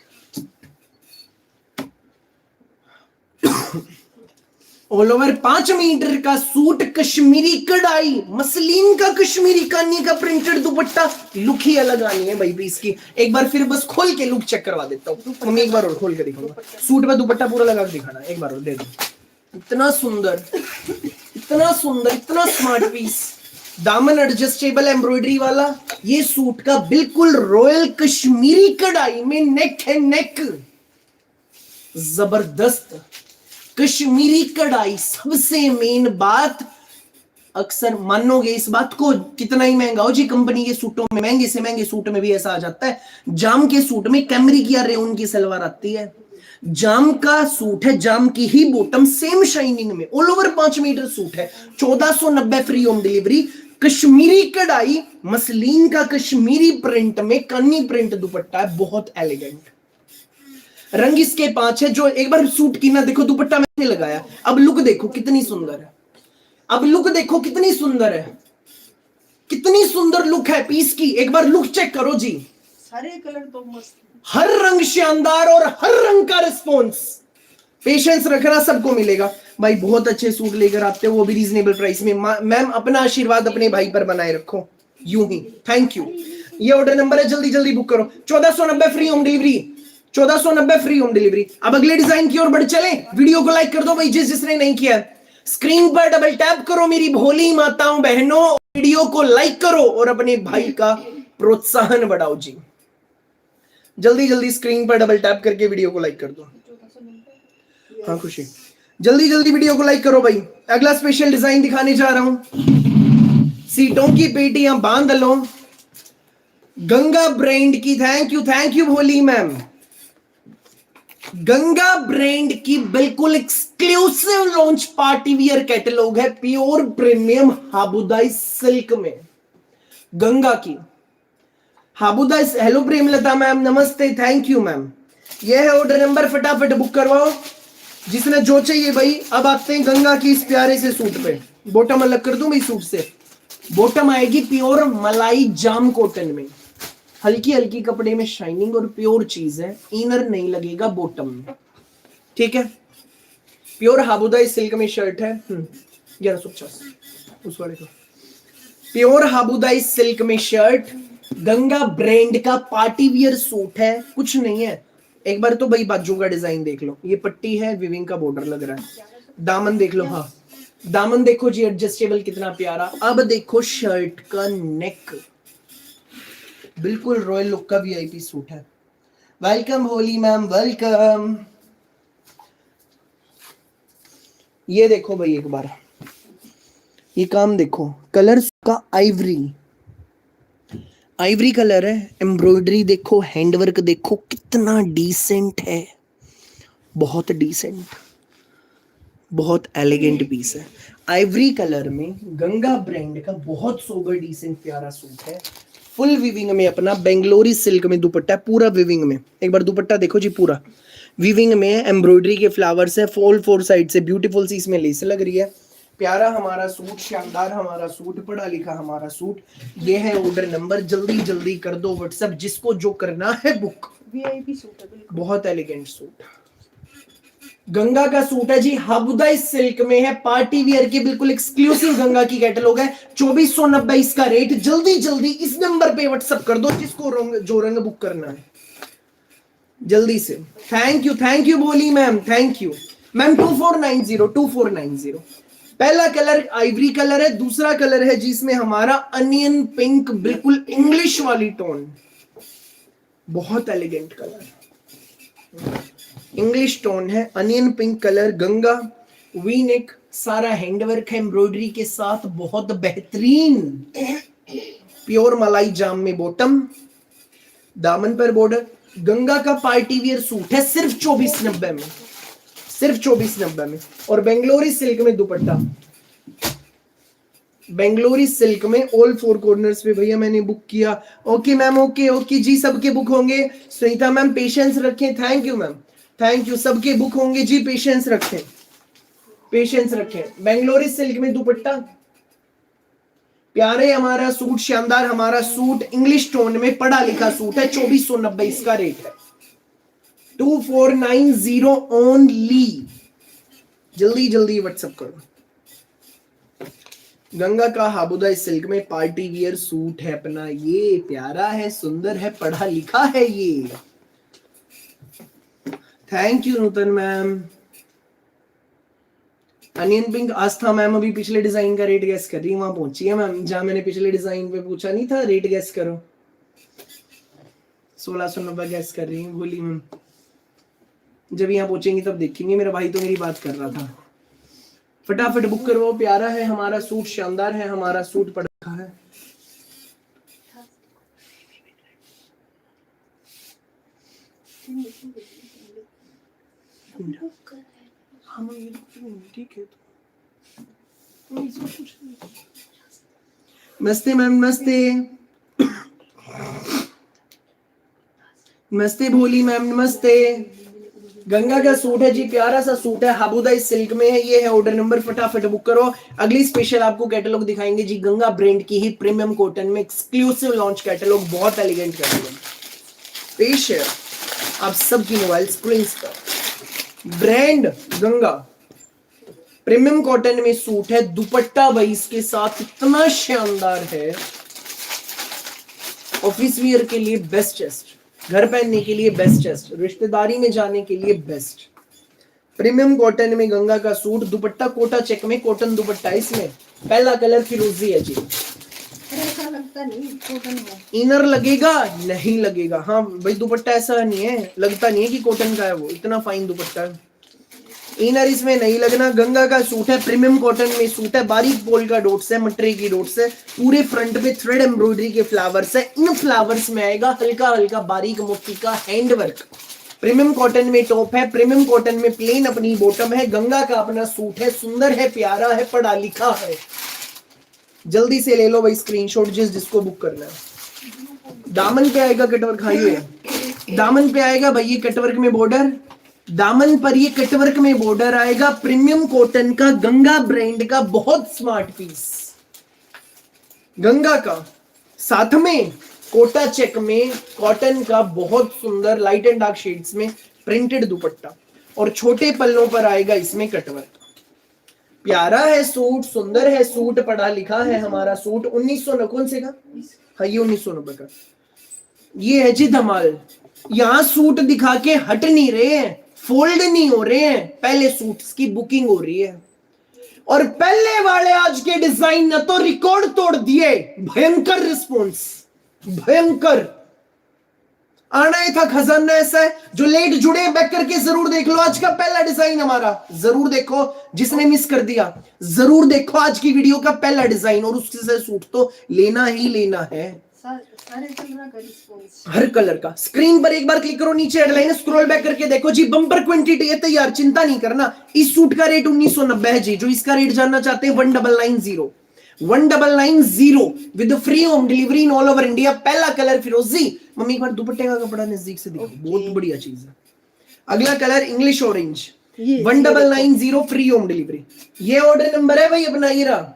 ऑल ओवर 5 मीटर का सूट, कश्मीरी कढ़ाई, मसलिन का कश्मीरी कानी का प्रिंटेड दुपट्टा, लुक ही अलग आनी है भाई पीस की। एक बार फिर बस खोल के लुक चेक करवा देता हूँ मम्मी, एक बार और खोल के दिखाऊंगा। सूट में दुपट्टा पूरा लगा के दिखाना, एक बार और दे दो। इतना सुंदर, इतना सुंदर, इतना स्मार्ट पीस। दामन एडजस्टेबल एम्ब्रॉयडरी वाला, ये सूट का बिल्कुल रॉयल कश्मीरी कढ़ाई में नेक है, नेक जबरदस्त कश्मीरी कढ़ाई। सबसे मेन बात, अक्सर मानोगे इस बात को, कितना ही महंगा हो जी कंपनी के सूटों में, महंगे से महंगे सूट में भी ऐसा आ जाता है। जाम के सूट में कैमरिक या रेउन की सलवार आती है, जाम का सूट है, जाम की ही बॉटम, सेम शाइनिंग में, ऑल ओवर 5 मीटर सूट है, 1490 फ्री होम डिलीवरी। कश्मीरी कढ़ाई, मसलिन का कश्मीरी प्रिंट में कानी प्रिंट दुपट्टा है, बहुत एलिगेंट। रंग इसके 5 है। जो एक बार सूट की ना देखो, दुपट्टा मैंने लगाया, अब लुक देखो कितनी सुंदर है, अब लुक देखो कितनी सुंदर है, कितनी सुंदर लुक है पीस की। एक बार लुक चेक करो जी, सारे कलर तो मस्त, हर रंग शानदार और हर रंग का रिस्पॉन्स। पेशेंस रखना, सबको मिलेगा भाई। बहुत अच्छे सूट लेकर आते हो, वो भी रीजनेबल प्राइस में। मैम अपना आशीर्वाद अपने भाई पर बनाए रखो, यूं ही। Thank you. ये ऑर्डर नंबर है, जल्दी जल्दी बुक करो। 1490 free home delivery, 1490 free home delivery. अब अगले डिजाइन की ओर बढ़ चले। वीडियो को लाइक कर दो भाई जिसने नहीं किया। स्क्रीन पर डबल टैप करो मेरी भोली माताओं बहनों, वीडियो को लाइक करो और अपने भाई का प्रोत्साहन बढ़ाओ जी। जल्दी जल्दी स्क्रीन पर डबल टैप करके वीडियो को लाइक कर दो। हाँ खुशी, जल्दी जल्दी वीडियो को लाइक करो भाई। अगला स्पेशल डिजाइन दिखाने जा रहा हूं। सीटों की पेटियां बांध लो, गंगा ब्रांड की। Thank you Bholi ma'am. Ganga brand की बिल्कुल exclusive launch party wear catalogue है, प्योर प्रीमियम हाबुदाई सिल्क में। गंगा की हाबुदाई। हेलो प्रेमलता मैम, नमस्ते, थैंक यू मैम। यह है ऑर्डर नंबर, फटाफट बुक करवाओ जिसने जो चाहिए भाई। अब आते हैं गंगा की इस प्यारे से सूट पे। बॉटम अलग कर दूं भाई सूट से। बॉटम आएगी प्योर मलाई जाम कॉटन में, हल्की हल्की कपड़े में शाइनिंग और प्योर चीज है। इनर नहीं लगेगा बॉटम में, ठीक है। प्योर हाबुदाई सिल्क में शर्ट है, 1150 उस वाले को। प्योर हाबुदाई सिल्क में शर्ट, गंगा ब्रांड का पार्टी वियर सूट है, कुछ नहीं है। एक बार तो भाई बाजू का डिजाइन देख लो, ये पट्टी है, विविंग का बॉर्डर लग रहा है। दामन देख लो, हाँ दामन देखो जी, एडजस्टेबल कितना प्यारा। अब देखो शर्ट का नेक, बिल्कुल रॉयल लुक का वीआईपी सूट है। Welcome Holi ma'am, welcome. ये देखो भाई एक बार ये काम देखो, कलर का आइवरी, आइवरी कलर है। एम्ब्रॉयडरी देखो, हैंडवर्क देखो कितना डिसेंट है, बहुत डिसेंट, बहुत एलिगेंट पीस है। आइवरी कलर में गंगा ब्रांड का बहुत सोबर डिसेंट प्यारा सूट है। फुल वीविंग में अपना बेंगलोरी सिल्क में दुपट्टा, पूरा वीविंग में। एक बार दुपट्टा देखो जी, पूरा वीविंग में है, एम्ब्रॉयडरी के फ्लावर्स है, फॉल 4 साइड से ब्यूटीफुल सी इसमें लेस लग रही है। प्यारा हमारा सूट, शानदार हमारा सूट, पढ़ा लिखा हमारा सूट। ये है ऑर्डर नंबर, जल्दी जल्दी कर दो व्हाट्सएप, जिसको जो करना है बुक। वीआईपी सूट है बिल्कुल, बहुत एलिगेंट सूट। गंगा का सूट है जी, हाबुदाई सिल्क में है, पार्टी वियर की बिल्कुल एक्सक्लूसिव गंगा की कैटलॉग है। 2490 इसका रेट। जल्दी जल्दी इस नंबर पे व्हाट्सएप कर दो जिसको जो रंग बुक करना है, जल्दी से। थैंक यू बोली मैम, थैंक यू मैम। 2490। पहला कलर आइवरी कलर है, दूसरा कलर है जिसमें हमारा अनियन पिंक, बिल्कुल इंग्लिश वाली टोन, बहुत एलिगेंट कलर, इंग्लिश टोन है, onion pink colour. Ganga V neck, सारा हैंडवर्क है एम्ब्रॉयडरी के साथ, बहुत बेहतरीन। प्योर मलाई जाम में बॉटम, दामन पर बॉर्डर। गंगा का पार्टी वियर सूट है, सिर्फ 2490 में, सिर्फ 2490 में। और बेंगलोरी सिल्क में दुपट्टा, बेंगलोरी सिल्क में ऑल 4 कॉर्नर्स पे भैया मैंने बुक किया। ओके मैम, ओके जी, सबके बुक होंगे। सुनीता मैम पेशेंस रखें, thank you ma'am, thank you. सबके बुक होंगे जी, पेशेंस रखें, पेशेंस रखें। बेंगलोरी सिल्क में दुपट्टा, प्यारे हमारा सूट, शानदार हमारा सूट, इंग्लिश टोन में पढ़ा लिखा सूट है। 2490 इसका रेट है, 2490 ओनली। जल्दी जल्दी व्हाट्सएप करो। गंगा का हाबुदा सिल्क में पार्टी वियर सूट है अपना, ये प्यारा है, सुंदर है, पढ़ा लिखा है ये। Thank you Nutan ma'am. Onion pink Aastha ma'am अभी पिछले डिजाइन का रेट गेस कर रही है, वहां पहुंची है मैम जहां मैंने पिछले डिजाइन पे पूछा नहीं था रेट गेस करो। 1690 गेस कर रही हूँ बोली मैम। जब यहाँ पहुंचेंगी तब देखेंगे। मेरा भाई तो मेरी बात कर रहा था। फटाफट बुक करो, प्यारा है हमारा सूट, शानदार है हमारा सूट, पढ़ रखा है। ठीक है नमस्ते मैम, नमस्ते नमस्ते भोली मैम, नमस्ते। गंगा का सूट है जी, प्यारा सा सूट है, हाबुदा सिल्क में है, ये है ऑर्डर नंबर, फटाफट बुक करो। अगली स्पेशल आपको कैटलॉग दिखाएंगे जी, गंगा ब्रांड की ही प्रीमियम कॉटन में एक्सक्लूसिव लॉन्च कैटलॉग, बहुत एलिगेंट कैटलॉग पेश है आप सबकी मोबाइल स्क्रीन पर। ब्रांड गंगा प्रीमियम कॉटन में सूट है, दुपट्टा भाई इसके साथ इतना शानदार है, ऑफिस वियर के लिए बेस्ट चेस्ट, घर पहनने के लिए बेस्ट चेस्ट, रिश्तेदारी में जाने के लिए बेस्ट। प्रीमियम कॉटन में गंगा का सूट, दुपट्टा कोटा चेक में कॉटन दुपट्टा, इसमें पहला कलर फिरोजी है जी। ऐसा लगता नहीं कॉटन है। इनर लगेगा नहीं लगेगा, हाँ भाई दुपट्टा ऐसा नहीं है, लगता नहीं है कि कॉटन का है, वो इतना फाइन दुपट्टा है। इनर इसमें नहीं लगना। गंगा का सूट है, प्रीमियम कॉटन में सूट है, बारीक पोल का डॉट्स है, मटरी की डॉट्स है, पूरे फ्रंट पे थ्रेड एम्ब्रॉयडरी के फ्लावर्स है, इन फ्लावर्स में आएगा हल्का हल्का बारीक मोती का हैंडवर्क। प्रीमियम कॉटन में टॉप है, प्रीमियम कॉटन में प्लेन अपनी बॉटम है। गंगा का अपना सूट है, सुंदर है, प्यारा है, पढ़ा लिखा है। जल्दी से ले लो भाई स्क्रीनशॉट जिसको बुक करना है। दामन पे आएगा कटवर्क, खाइए दामन पे आएगा भाई ये कटवर्क में बॉर्डर, दामन पर ये कटवर्क में बॉर्डर आएगा, प्रीमियम कॉटन का गंगा ब्रांड का बहुत स्मार्ट पीस गंगा का, साथ में कोटा चेक में कॉटन का बहुत सुंदर लाइट एंड डार्क शेड्स में प्रिंटेड दुपट्टा, और छोटे पल्लों पर आएगा इसमें कटवर्क। प्यारा है सूट, सुंदर है सूट, पढ़ा लिखा है हमारा सूट। 1900 कौन से का? हाँ ये 1990 का। ये है जी धमाल, यहां सूट दिखा के हट नहीं रहे हैं, फोल्ड नहीं हो रहे हैं, पहले सूट्स की बुकिंग हो रही है। और पहले वाले आज के डिजाइन ने तो रिकॉर्ड तोड़ दिए, भयंकर रिस्पॉन्स, भयंकर। आना ही था खजाना ऐसा है। जो लेट जुड़े बैक करके जरूर देख लो, आज का पहला डिजाइन हमारा जरूर देखो, जिसने मिस कर दिया जरूर देखो आज की वीडियो का पहला डिजाइन, और उससे सूट तो लेना ही लेना है। सारे कलर का रिस्पॉन्स, हर कलर का। स्क्रीन पर एक बार क्लिक करो, नीचे हेडलाइन स्क्रॉल बैक करके देखो जी, बम्पर क्वांटिटी है तैयार, चिंता नहीं करना। इस सूट का रेट 1990 है जी। जो इसका रेट जानना चाहते हैं 1990 1990 with free home delivery in all over India. पहला कलर फिरोजी, मम्मी एक बार दुपट्टे का कपड़ा नजदीक से देखो, बहुत बढ़िया चीज है। अगला colour English orange, 1990 free home delivery. ये ऑर्डर नंबर है भाई अपना, ये रहा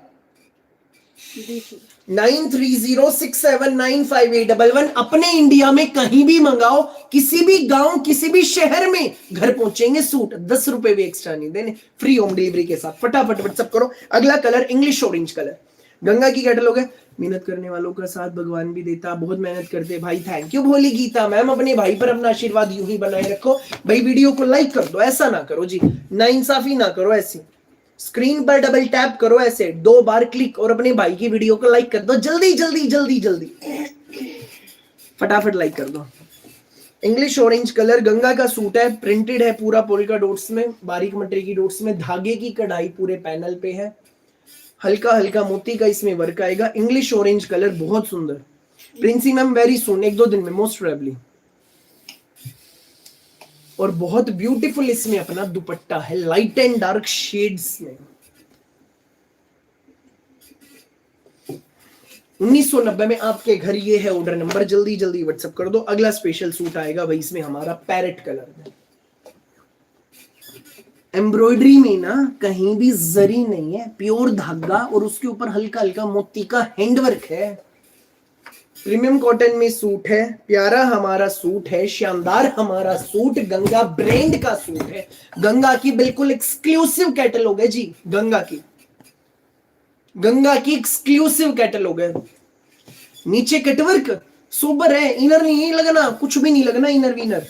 9306795811। अपने इंडिया में कहीं भी मंगाओ, किसी भी गांव किसी भी शहर में घर पहुंचेंगे सूट, 10 रुपए भी एक्स्ट्रा नहीं देने, फ्री होम डिलीवरी के साथ। फटाफट व्हाट्सएप करो। अगला colour English orange colour, Ganga की कैटलॉग है। मेहनत करने वालों का साथ भगवान भी देता, बहुत मेहनत करते भाई, थैंक यू भोली गीता मैम। अपने भाई पर अपना आशीर्वाद यूं ही बनाए रखो भाई। वीडियो को लाइक कर दो, ऐसा ना करो जी, नाइंसाफी ना करो ऐसी। स्क्रीन पर डबल टैप करो ऐसे 2 बार क्लिक, और अपने भाई की वीडियो को लाइक कर दो, जल्दी जल्दी जल्दी जल्दी फटाफट लाइक कर दो। इंग्लिश ऑरेंज कलर, गंगा का सूट है, प्रिंटेड है पूरा पोल्का डॉट्स में, बारीक मटरी की डॉट्स में, धागे की कढ़ाई पूरे पैनल पे है, हल्का हल्का मोती का इसमें वर्क आएगा। इंग्लिश ऑरेंज कलर बहुत सुंदर। प्रिंसी मैम वेरी सुन, 1-2 दिन में मोस्ट प्रोबेबली। और बहुत ब्यूटीफुल इसमें अपना दुपट्टा है, लाइट एंड डार्क शेड्स में। 1990 में आपके घर ये है ऑर्डर नंबर, जल्दी जल्दी व्हाट्सएप कर दो। अगला स्पेशल सूट आएगा भाई इसमें हमारा पैरेट कलर में। एम्ब्रॉयडरी में ना कहीं भी जरी नहीं है, प्योर धागा, और उसके ऊपर हल्का हल्का मोती का हैंडवर्क है। प्रीमियम कॉटन में सूट है, प्यारा हमारा सूट है, शानदार हमारा सूट, गंगा ब्रांड का सूट है। गंगा की बिल्कुल एक्सक्लूसिव कैटलॉग है जी, गंगा की एक्सक्लूसिव कैटलॉग है। नीचे कटवर्क सुपर है, इनर नहीं लगना, कुछ भी नहीं लगना inner winner.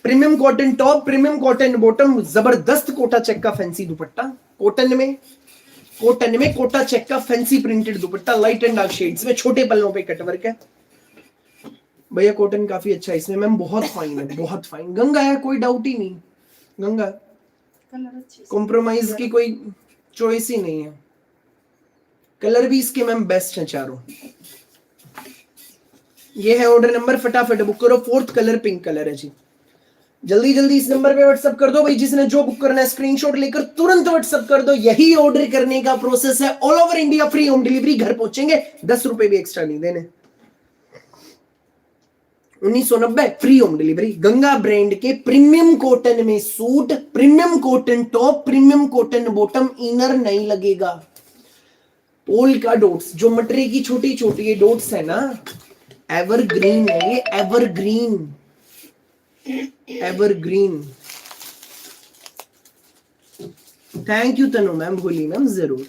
Premium cotton top, premium cotton bottom, जबरदस्त कोटा चेक का फैंसी दुपट्टा, कॉटन में कोटा चेक का fancy printed dupatta, light and dark shades में, छोटे पल्लों पे कटवर्क है। भैया कॉटन काफी अच्छा है इसमें मैम, बहुत फाइन है, बहुत फाइन। गंगा है, कोई डाउट ही नहीं, गंगा कॉम्प्रोमाइज की कोई चॉइस ही नहीं है। कलर भी इसके मैम बेस्ट है चारों। ये है ऑर्डर नंबर, फटाफट बुक करो। 4th कलर पिंक कलर है जी, जल्दी जल्दी इस नंबर पे व्हाट्सएप कर दो भाई। जिसने जो बुक करना है स्क्रीनशॉट लेकर तुरंत व्हाट्सएप कर दो। यही ऑर्डर करने का प्रोसेस है, all over India free home delivery, घर पहुंचेंगे, 10 रुपए भी एक्स्ट्रा नहीं देने। 1990 free home delivery. Ganga brand के प्रीमियम कॉटन में suit, premium cotton top, premium cotton bottom, inner नहीं लगेगा। पोल का डॉट्स, जो मटरी की छोटी छोटी डॉट्स है ना, एवरग्रीन है ये, evergreen evergreen. Thank you Tanu ma'am, भोली मैम, जरूर।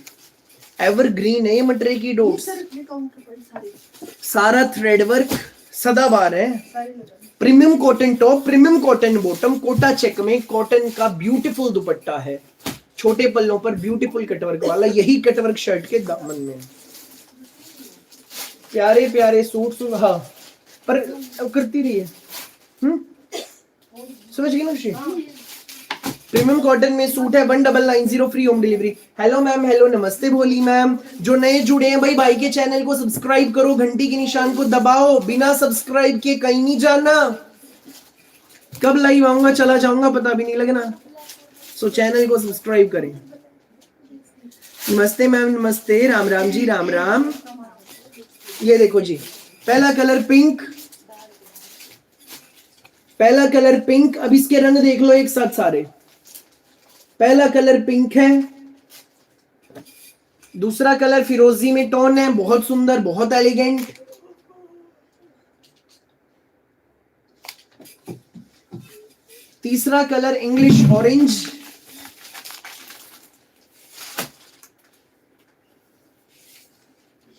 एवरग्रीन है ये मटरी की डॉट्स, सारा थ्रेड वर्क, सदाबहार है। Premium cotton top, premium cotton bottom, Kota check में, कॉटन का ब्यूटीफुल दुपट्टा है, छोटे पल्लों पर ब्यूटीफुल कटवर्क वाला, यही कटवर्क शर्ट के दामन में। प्यारे प्यारे सूट हाँ, पर करती रही है, समझ गई ना श्री। प्रीमियम कॉटन में सूट है, 1990 free home delivery. Hello ma'am, hello नमस्ते भोली मैम। जो नए जुड़े हैं भाई के चैनल को सब्सक्राइब करो, घंटी के निशान को दबाओ, बिना सब्सक्राइब के कहीं नहीं जाना। कब लाइव आऊंगा चला जाऊंगा पता भी नहीं लगना, सो चैनल को सब्सक्राइब करें। नमस्ते मैम, नमस्ते, राम राम जी, राम राम। ये देखो जी, पहला कलर पिंक, पहला कलर पिंक। अब इसके रंग देख लो एक साथ सारे। पहला कलर पिंक है, दूसरा कलर फिरोजी में टोन है, बहुत सुंदर, बहुत एलिगेंट। तीसरा कलर इंग्लिश ऑरेंज,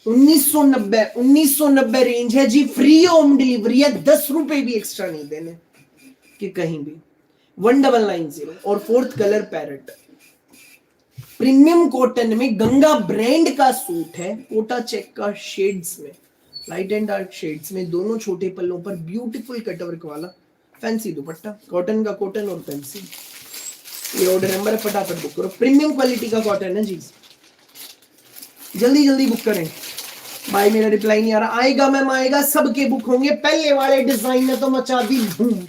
1990 रेंज है जी, फ्री होम डिलीवरी है, 10 रुपए भी एक्स्ट्रा नहीं देने कि कहीं भी। 1990 और 4th colour parrot, premium cotton में, गंगा ब्रांड का सूट है, कोटा चेक का शेड्स में, लाइट एंड डार्क शेड्स में, दोनों छोटे पल्लों पर ब्यूटीफुल कटवर्क वाला फैंसी दुपट्टा, कॉटन का कॉटन और फैंसी। ये ऑर्डर नंबर है, फटाफट बुक करो। प्रीमियम क्वालिटी का कॉटन है जी, जल्दी जल्दी बुक करें। भाई मेरा रिप्लाई नहीं आ रहा, आएगा मैम आएगा, सबके बुक होंगे। पहले वाले डिजाइन ने तो मचा दी धूम,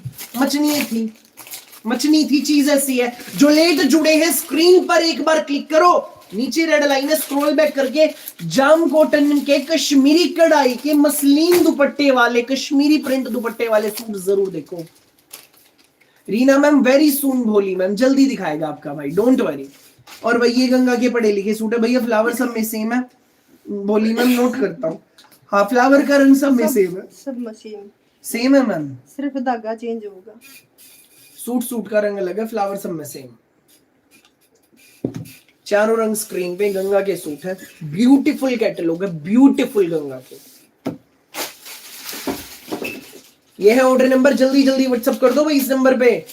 मचनी थी चीज ऐसी है। जो लेट जुड़े हैं स्क्रीन पर एक बार क्लिक करो, नीचे रेड लाइन है, स्क्रॉल बैक करके जाम कॉटन के कश्मीरी कढ़ाई के मसलिन दुपट्टे वाले, कश्मीरी प्रिंट दुपट्टे वाले सूट जरूर देखो। रीना मैम वेरी सून, भोली मैम जल्दी दिखाएगा आपका भाई, डोंट वरी। और भाई ये गंगा के पढ़े लिखे सूट है भैया, फ्लावर सब में सेम है, भोली मैम नोट करता हूँ। हाँ फ्लावर का रंग सब में सेम है, सब मशीन सेम है मैम, सिर्फ धागा चेंज होगा, सूट का रंग अलग है, फ्लावर सब में सेम। चारों रंग स्क्रीन पे गंगा के सूट है, ब्यूटीफुल कैटलॉग है, ब्यूटीफुल गंगा के। ये है ऑर्डर नंबर, जल्दी जल्दी व्हाट्सएप कर दो भाई इस नंबर पे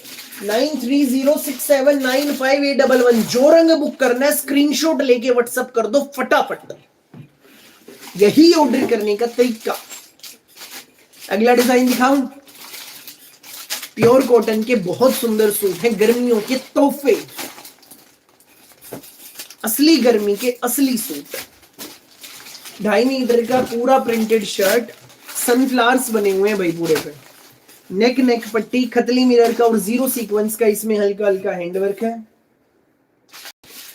9306795811। जो रंग बुक करना है स्क्रीनशॉट लेके व्हाट्सएप कर दो फटाफट, यही ऑर्डर करने का तरीका। अगला डिजाइन दिखाऊं, प्योर कॉटन के बहुत सुंदर सूट हैं, गर्मियों के तोहफे, असली गर्मी के असली सूट। 2.5 मीटर का पूरा प्रिंटेड शर्ट, सनफ्लावर्स बने हुए हैं भाई पूरे पे, नेक पट्टी, खतली मिरर का और 0 सीक्वेंस का इसमें हल्का हल्का हैंडवर्क है।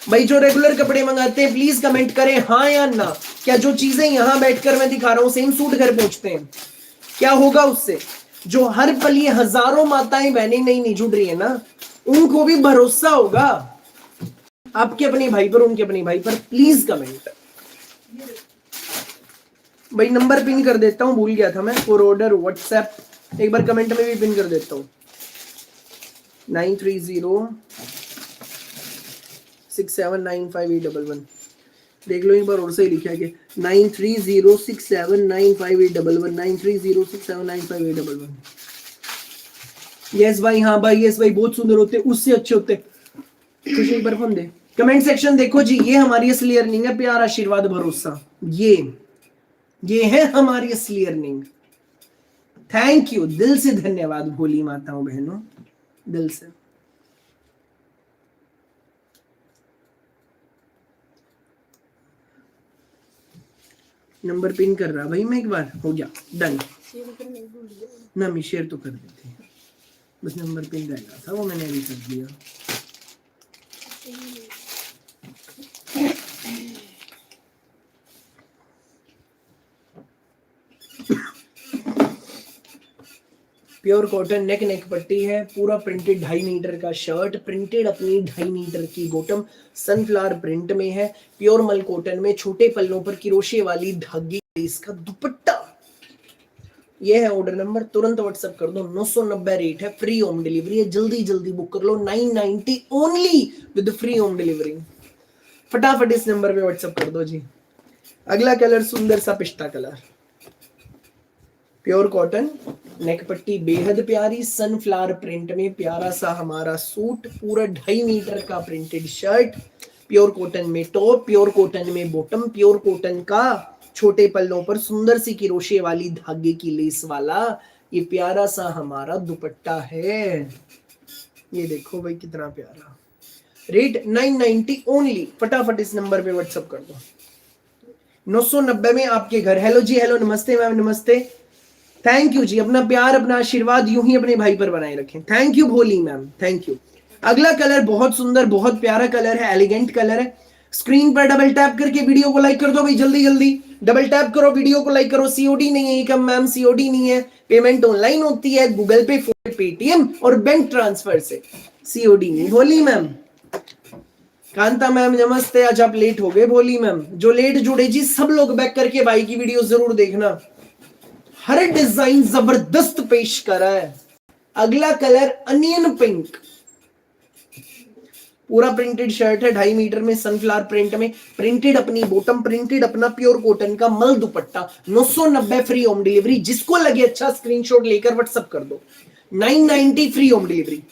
भाई जो रेगुलर कपड़े मंगाते हैं प्लीज कमेंट करें हाँ या ना, क्या जो चीजें यहां बैठकर मैं दिखा रहा हूं सेम सूट घर पहुंचते हैं? क्या होगा उससे? जो हर पल ये हजारों माताएं बहनें नहीं जुड़ रही है ना, उनको भी भरोसा होगा आपके अपने भाई पर, उनके अपने भाई पर। Please comment. भाई नंबर पिन कर देता हूँ, भूल गया था मैं। फॉर ऑर्डर व्हाट्सएप एक बार कमेंट में भी पिन कर देता हूँ। 9306795811 देख लो एक बार और सही लिखा है 9306795811 9306795811। यस भाई, हाँ भाई, यस भाई, बहुत सुंदर होते, उससे अच्छे होते। खुशी एक बार फोन दे। कमेंट सेक्शन देखो जी, ये हमारी असली अर्निंग है, प्यार आशीर्वाद भरोसा, ये है हमारी असली अर्निंग। थैंक यू, दिल से धन्यवाद भोली माताओं बहनों, दिल से। नंबर पिन कर रहा भाई मैं, एक बार हो गया डन ना। मैं शेयर तो कर दी थी, बस नंबर पिन रह गया था, वो मैंने अभी कर दिया। प्योर कॉटन नेक पट्टी है, पूरा प्रिंटेड 2.5 मीटर का शर्ट, प्रिंटेड अपनी 2.5 मीटर की बॉटम, सनफ्लावर प्रिंट में है, प्योर मल कॉटन में, छोटे पल्लों पर क्रोशे वाली धागे इसका दुपट्टा। ये है ऑर्डर नंबर, तुरंत व्हाट्सएप कर दो। 990 रेट है, फ्री होम डिलीवरी है, जल्दी जल्दी बुक कर लो। 990 only with free home delivery. फटाफट इस नंबर पे व्हाट्सएप कर दो जी। अगला कलर सुंदर सा पिस्ता कलर, प्योर कॉटन नेक पट्टी बेहद प्यारी, सनफ्लावर प्रिंट में प्यारा सा हमारा सूट, पूरा 2.5 मीटर का प्रिंटेड शर्ट, प्योर कॉटन में टॉप, प्योर कॉटन में बॉटम, प्योर कॉटन का छोटे पल्लों पर सुंदर सी किरोशे वाली धागे की लेस वाला ये प्यारा सा हमारा दुपट्टा है। ये देखो भाई कितना प्यारा। Rate 990 only. फटाफट इस नंबर पे व्हाट्सएप कर दो। 990 में आपके घर। हेलो जी, हेलो, नमस्ते मैम, नमस्ते। थैंक यू जी, अपना प्यार अपना आशीर्वाद यूं ही अपने भाई पर बनाए रखें। Thank you Bholi ma'am, thank you. अगला कलर बहुत सुंदर बहुत प्यारा कलर है, एलिगेंट कलर है। स्क्रीन पर डबल टैप करके वीडियो को लाइक कर दो भाई, जल्दी जल्दी डबल टैप करो, वीडियो को लाइक करो। सीओडी नहीं है कम मैम, सीओडी नहीं है, पेमेंट ऑनलाइन होती है, गूगल पे, फोन, पेटीएम और बैंक ट्रांसफर से, सीओडी नहीं। भोली मैम, कांता मैम नमस्ते, आज आप लेट हो गए। भोली मैम, जो लेट जुड़े जी सब लोग बैक करके भाई की वीडियो जरूर देखना, हर डिजाइन जबरदस्त पेश करा है। अगला कलर अनियन पिंक, पूरा प्रिंटेड शर्ट है, 2.5 मीटर में, सनफ्लावर प्रिंट में, प्रिंटेड अपनी बॉटम, प्रिंटेड अपना प्योर कॉटन का मल दुपट्टा। 990 फ्री होम डिलीवरी। जिसको लगे अच्छा स्क्रीनशॉट लेकर व्हाट्सएप कर दो। 990 फ्री होम डिलीवरी।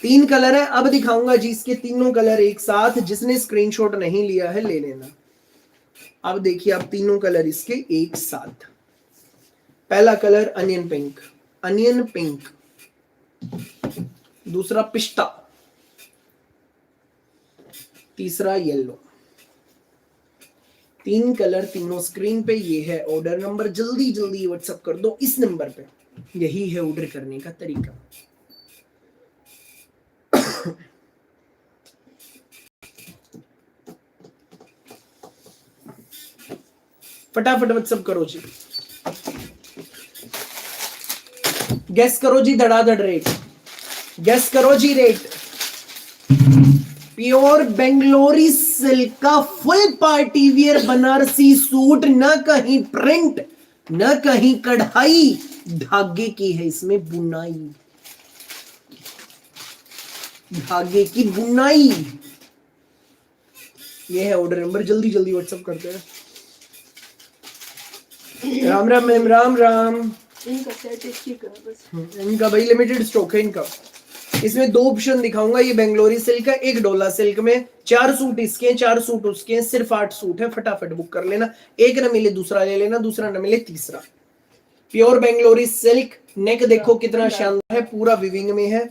3 कलर है, अब दिखाऊंगा जी इसके तीनों कलर एक साथ। जिसने स्क्रीनशॉट नहीं लिया है ले लेना। अब देखिए आप तीनों कलर इसके एक साथ। पहला colour onion pink, onion pink. दूसरा पिस्ता, तीसरा येलो। 3 कलर तीनों स्क्रीन पे। ये है ऑर्डर नंबर, जल्दी जल्दी व्हाट्सएप कर दो इस नंबर पे। यही है ऑर्डर करने का तरीका। फटाफट व्हाट्सएप करो जी। गेस करो जी धड़ाधड़ रेट, गेस करो जी रेट। प्योर बेंगलोरी सिल्क का full party wear Banarasi suit, न कहीं प्रिंट न कहीं कढ़ाई, धागे की है इसमें बुनाई, धागे की बुनाई। ये है ऑर्डर नंबर, जल्दी जल्दी व्हाट्सएप करते हैं। राम राम मैम, राम राम। इनका सेट एक बस, इनका भाई लिमिटेड स्टॉक है इनका। इसमें 2 ऑप्शन दिखाऊंगा। ये बेंगलोरी सिल्क है, एक डोला सिल्क में। 4 सूट इसके हैं, 4 सूट उसके हैं, सिर्फ 8 सूट है। फटाफट बुक कर लेना, एक न मिले दूसरा ले लेना, दूसरा न मिले तीसरा। प्योर बेंगलोरी सिल्क, नेक देखो कितना शानदार है, पूरा विविंग में है,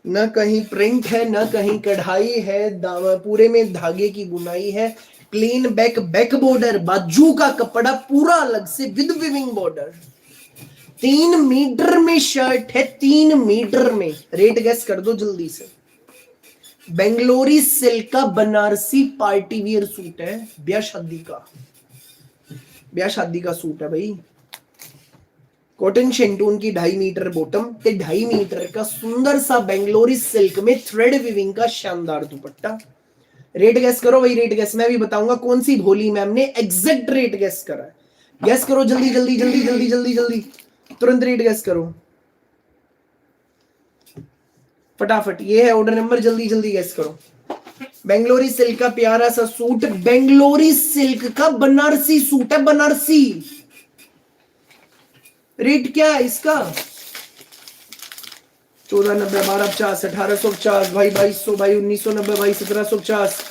न कहीं प्रिंट है न कहीं कढ़ाई है, पूरे में धागे की बुनाई है, प्लेन बैक, बैक बॉर्डर, बाजू का कपड़ा पूरा अलग से विद विविंग बॉर्डर। 3 मीटर में शर्ट है, 3 मीटर में। रेट गेस कर दो जल्दी से। बेंगलोरी सिल्क का बनारसी पार्टी वियर सूट है, ब्याह शादी का, ब्याह शादी का सूट है भाई। कॉटन शेंटून की 2.5 मीटर बॉटम ते 2.5 मीटर का सुंदर सा बेंगलोरी सिल्क में थ्रेड विविंग का शानदार दुपट्टा। रेट गेस करो भाई, रेट गेस मैं भी बताऊंगा कौन सी भोली मैम ने एग्जैक्ट रेट गेस करा है। गैस करो जल्दी जल्दी जल्दी जल्दी जल्दी जल्दी, तुरंत रेट गैस करो फटाफट। ये है ऑर्डर नंबर, जल्दी जल्दी गैस करो। बेंगलोरी सिल्क का प्यारा सा सूट, बेंगलोरी सिल्क का बनारसी सूट है, बनारसी। रेट क्या है इसका? 1490, 1250, 1850 भाई, 2200 भाई, 1990 भाई, 1750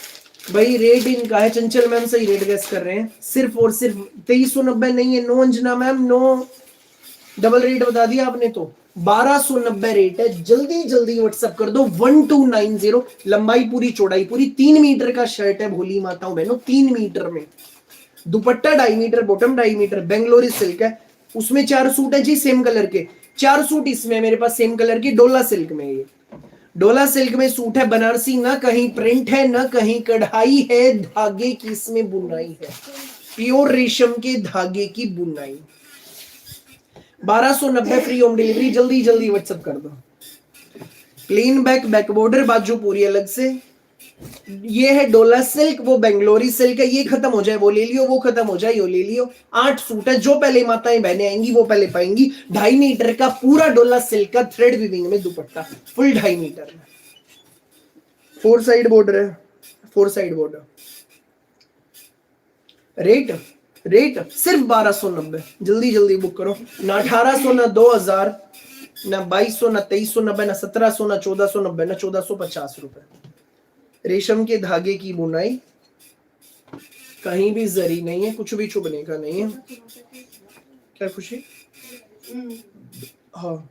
भाई। रेट इनका है, चंचल मैम सही रेट गैस कर रहे हैं। सिर्फ और सिर्फ 2390 नहीं है, no Anjana ma'am, no double rate बता दिया आपने तो। 1290 रेट है, जल्दी जल्दी व्हाट्सएप कर दो 1290। लंबाई पूरी चौड़ाई पूरी 3 मीटर का शर्ट है भोली माताओं बहनों, 3 मीटर में। Dupatta 2.5 meter, bottom 2.5 meter, Bangalori silk है। उसमें 4 सूट है जी सेम कलर के, 4 सूट इसमें मेरे पास सेम कलर की डोला सिल्क में। ये डोला सिल्क में सूट है बनारसी, ना कहीं प्रिंट है ना कहीं कढ़ाई है, धागे की इसमें बुनाई है, प्योर रेशम के धागे की बुनाई। 1290 फ्री होम डिलीवरी, जल्दी जल्दी व्हाट्सएप कर दो। प्लेन बैक, बैक बॉर्डर, बाजू पूरी अलग से। ये है डोला सिल्क, वो बेंगलोरी सिल्क है। ये खत्म हो जाए वो ले लियो, वो खत्म हो जाए वो ले लियो। 8 सूट है, जो पहले माताएं बहनें आएंगी वो पहले पाएंगी। 2.5 मीटर का पूरा डोला सिल्क का थ्रेड वीविंग में दुपट्टा, फुल 2.5 मीटर में। 4 साइड बॉर्डर है, 4 साइड बॉर्डर। रेट रेट सिर्फ 1290, जल्दी जल्दी बुक करो। ना 1800 ना 2000 ना 2200 ना 2390 ना 1700 ना 1490 ना 1450 रुपए। रेशम के धागे की बुनाई, कहीं भी जरी नहीं है, कुछ भी चुभने का नहीं है। क्या खुशी? हाँ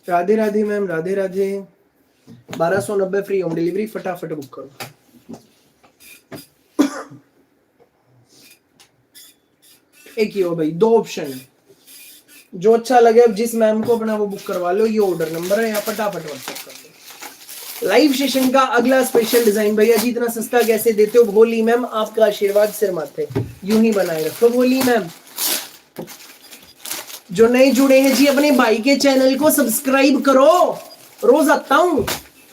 Radhe Radhe ma'am, Radhe Radhe. 1290 free home delivery, फटाफट बुक करो। एक ही हो भाई, 2 ऑप्शन है, जो अच्छा लगे अब जिस मैम को अपना वो बुक करवा लो। ये ऑर्डर नंबर है, या फटाफट व्हाट्सएप कर दो। लाइव सेशन का अगला स्पेशल डिजाइन, भैया जी इतना सस्ता कैसे देते हो? भोली मैम आपका आशीर्वाद सिर माथे यूं ही बनाए रखो भोली मैम। जो नए जुड़े हैं जी, अपने भाई के चैनल को सब्सक्राइब करो। रोज आता हूं,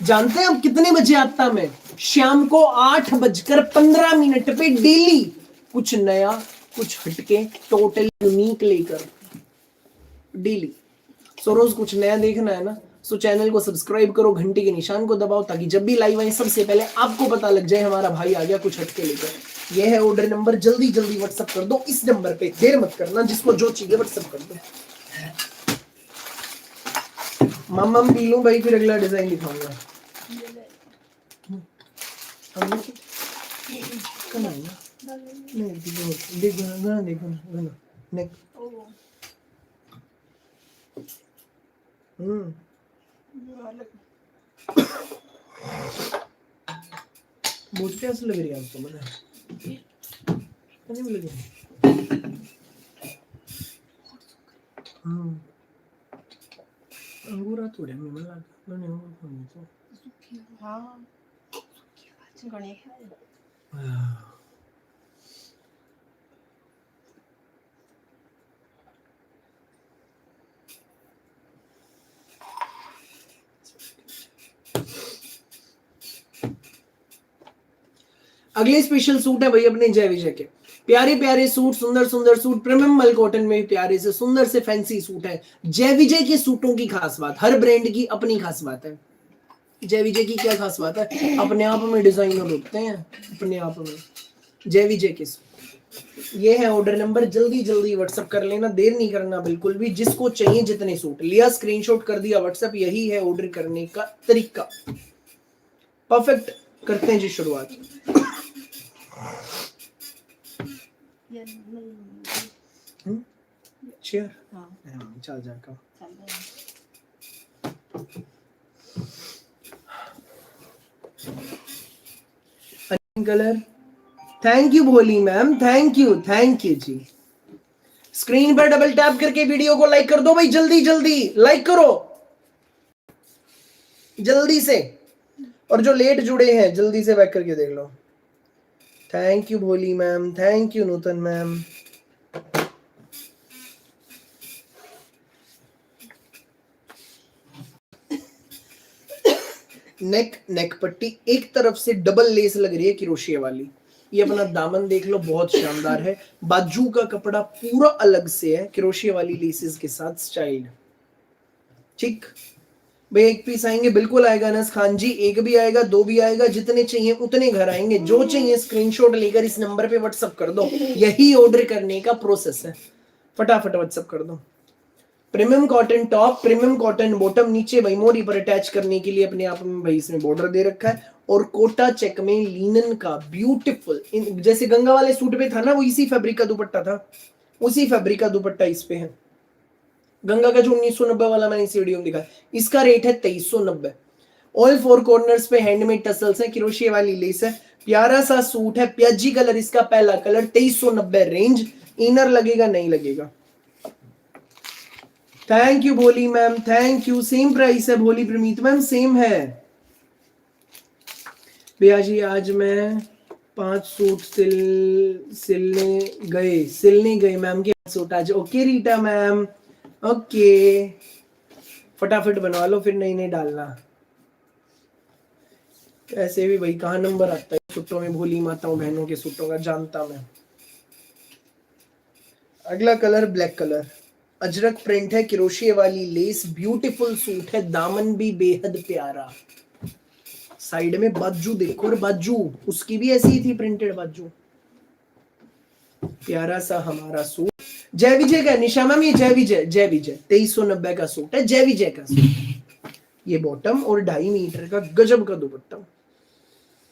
जानते हैं अब कितने बजे आता मैं? शाम को 8:15 पे डेली, कुछ नया कुछ हटके, टोटल यूनिक लेकर डेली। सो रोज कुछ नया देखना है ना, सो चैनल को सब्सक्राइब करो, घंटी के निशान को दबाओ, ताकि जब भी लाइव आए सबसे पहले आपको पता लग जाए हमारा भाई आ गया कुछ हटके लेकर। यह है ऑर्डर नंबर, जल्दी जल्दी व्हाट्सएप कर दो इस नंबर पे, देर मत करना। जिसको जो चाहिए व्हाट्सएप कर दो। मम्मम पी लूं भाई, फिर अगला डिजाइन दिखाऊंगा। बहुत प्यास लग रही है आपको? नहीं लग रही? अंगूर थोड़े में मला नहीं अंगूर तो हाँ गणे अगले स्पेशल सूट है भाई अपने जय विजय के। प्यारे प्यारे सूट, सुंदर सुंदर सूट, प्रीमियम मल कॉटन में प्यारे से सुंदर से फैंसी सूट है। जय विजय के सूटों की खास बात, हर ब्रांड की अपनी खास बात है। जय विजय की क्या खास बात है? अपने आप में डिजाइनर होते हैं, अपने आप में जय विजय के सूट। ये है ऑर्डर नंबर, जल्दी जल्दी व्हाट्सएप कर लेना, देर नहीं करना बिल्कुल भी। जिसको चाहिए जितने सूट लिया, स्क्रीनशॉट कर दिया व्हाट्सएप। यही है ऑर्डर करने का तरीका। परफेक्ट, करते हैं जी शुरुआत। चेयर चल जाएगा कलर। Thank you Bholi ma'am, thank you ji. Screen पर डबल टैप करके वीडियो को लाइक कर दो भाई, जल्दी जल्दी लाइक करो जल्दी से। और जो लेट जुड़े हैं जल्दी से बैक करके देख लो। Thank you Bholi ma'am, thank you Nutan ma'am. Neck पट्टी एक तरफ से डबल लेस लग रही है क्रोशिया वाली। ये अपना दामन देख लो, बहुत शानदार है। बाजू का कपड़ा पूरा अलग से है, क्रोशिया वाली लेसेस के साथ स्टाइल्ड। ठीक भाई, एक पीस आएंगे, बिल्कुल आएगा अनस खान जी, एक भी आएगा, दो भी आएगा, जितने चाहिए उतने घर आएंगे। जो चाहिए स्क्रीनशॉट लेकर इस नंबर पे व्हाट्सअप कर दो, यही ऑर्डर करने का प्रोसेस है। फटाफट व्हाट्सअप कर दो। Premium cotton top, premium cotton bottom, नीचे भाई मोरी पर अटैच करने के लिए अपने आप में भाई इसमें बॉर्डर दे रखा है, और कोटा चेक में लिनन का ब्यूटीफुल, जैसे गंगा वाले सूट पे था ना, वो इसी फैब्रिक का दुपट्टा था, उसी फैब्रिक का दुपट्टा इस पे है। गंगा का जो 1990 वाला मैंने इस वीडियो में दिखा, इसका रेट है 2390। ऑल फोर कॉर्नर्स पे हैंडमेड टसल्स है, क्रोशिया वाली लेस है, प्यारा सा सूट है, प्याजी कलर इसका पहला कलर, 2390 रेंज। इनर लगेगा नहीं लगेगा। Thank you Bholi ma'am, thank you. Same price है भोली प्रमीत मैम, सेम है भैया जी। आज मैं 5 सूट सिलने गए मैम के सूट आज। ओके रीटा मैम, ओके फटाफट बनवा लो, फिर नहीं डालना। ऐसे भी भाई कहाँ नंबर आता है सूटों में, भोली माताओं बहनों के सूटों का, जानता मैं। अगला colour black colour, Ajrak print है, क्रोशिया वाली लेस, ब्यूटीफुल सूट है, दामन भी बेहद प्यारा। साइड में बाजू देखो, और बाजू उसकी भी ऐसी ही थी, प्रिंटेड बाजू। प्यारा सा हमारा सूट, जय विजय का निशा मैम, ये जय विजय 2390 का सूट है, जय विजय का सूट। ये बॉटम और 2.5 मीटर का गजब का दुपट्टा।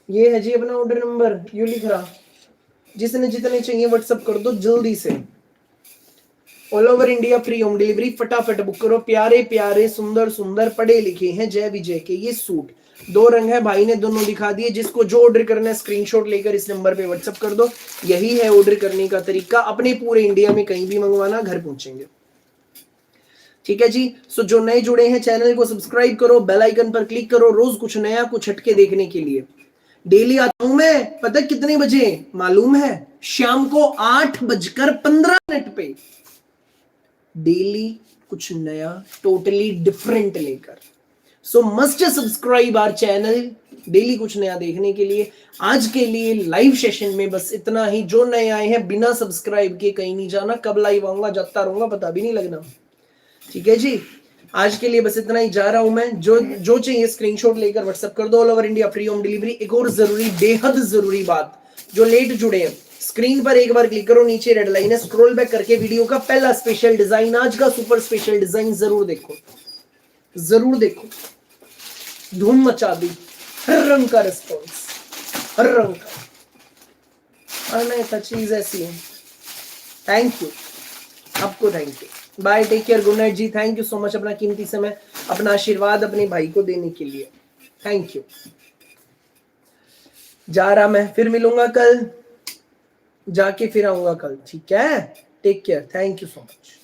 ये है जी अपना ऑर्डर नंबर, यू लिख रहा, जिसने जितने चाहिए व्हाट्सएप कर दो जल्दी से। All over India free home delivery, फटाफट बुक करो। प्यारे प्यारे सुंदर सुंदर पढ़े लिखे हैं जय विजय के ये सूट। 2 रंग है, भाई ने दोनों दिखा दिए। जिसको जो ऑर्डर करना है स्क्रीनशॉट लेकर इस नंबर पे व्हाट्सएप कर दो। यही है ऑर्डर करने का तरीका, अपने पूरे इंडिया में कहीं भी मंगवाना, घर पहुंचेंगे। ठीक है जी। सो जो नए जुड़े हैं चैनल को सब्सक्राइब करो, बेल आइकन पर क्लिक करो, रोज कुछ नया कुछ हटके देखने के लिए। डेली आता हूं मैं, पता है कितने बजे मालूम है? शाम को 8:15 पे। डेली कुछ नया टोटली डिफरेंट लेकर। So must subscribe our channel daily कुछ नया देखने के लिए। आज के लिए लाइव सेशन में बस इतना ही। जो नए आए हैं बिना सब्सक्राइब के कहीं नहीं जाना, कब लाइव आऊंगा जाता रहूंगा, पता भी नहीं लगना। ठीक है जी, आज के लिए बस इतना ही, जा रहा हूं मैं। जो चाहिए स्क्रीनशॉट लेकर व्हाट्सएप कर दो, all over India free home delivery. एक और जरूरी, बेहद जरूरी बात, जो लेट जुड़े हैं स्क्रीन पर एक बार क्लिक करो, नीचे रेड लाइन है, स्क्रॉल बैक करके वीडियो का पहला स्पेशल डिजाइन, आज का सुपर स्पेशल डिजाइन जरूर देखो, जरूर देखो। धूम मचा दी, हर रंग का रिस्पॉन्स, हर रंग का। नहीं था, चीज ऐसी है। थैंक यू आपको, thank you, bye, take care, good night ji. Thank you so much अपना कीमती समय, अपना आशीर्वाद अपने भाई को देने के लिए। Thank you. जा रहा मैं, फिर मिलूंगा कल, जाके फिर आऊंगा कल। ठीक है, take care, thank you so much.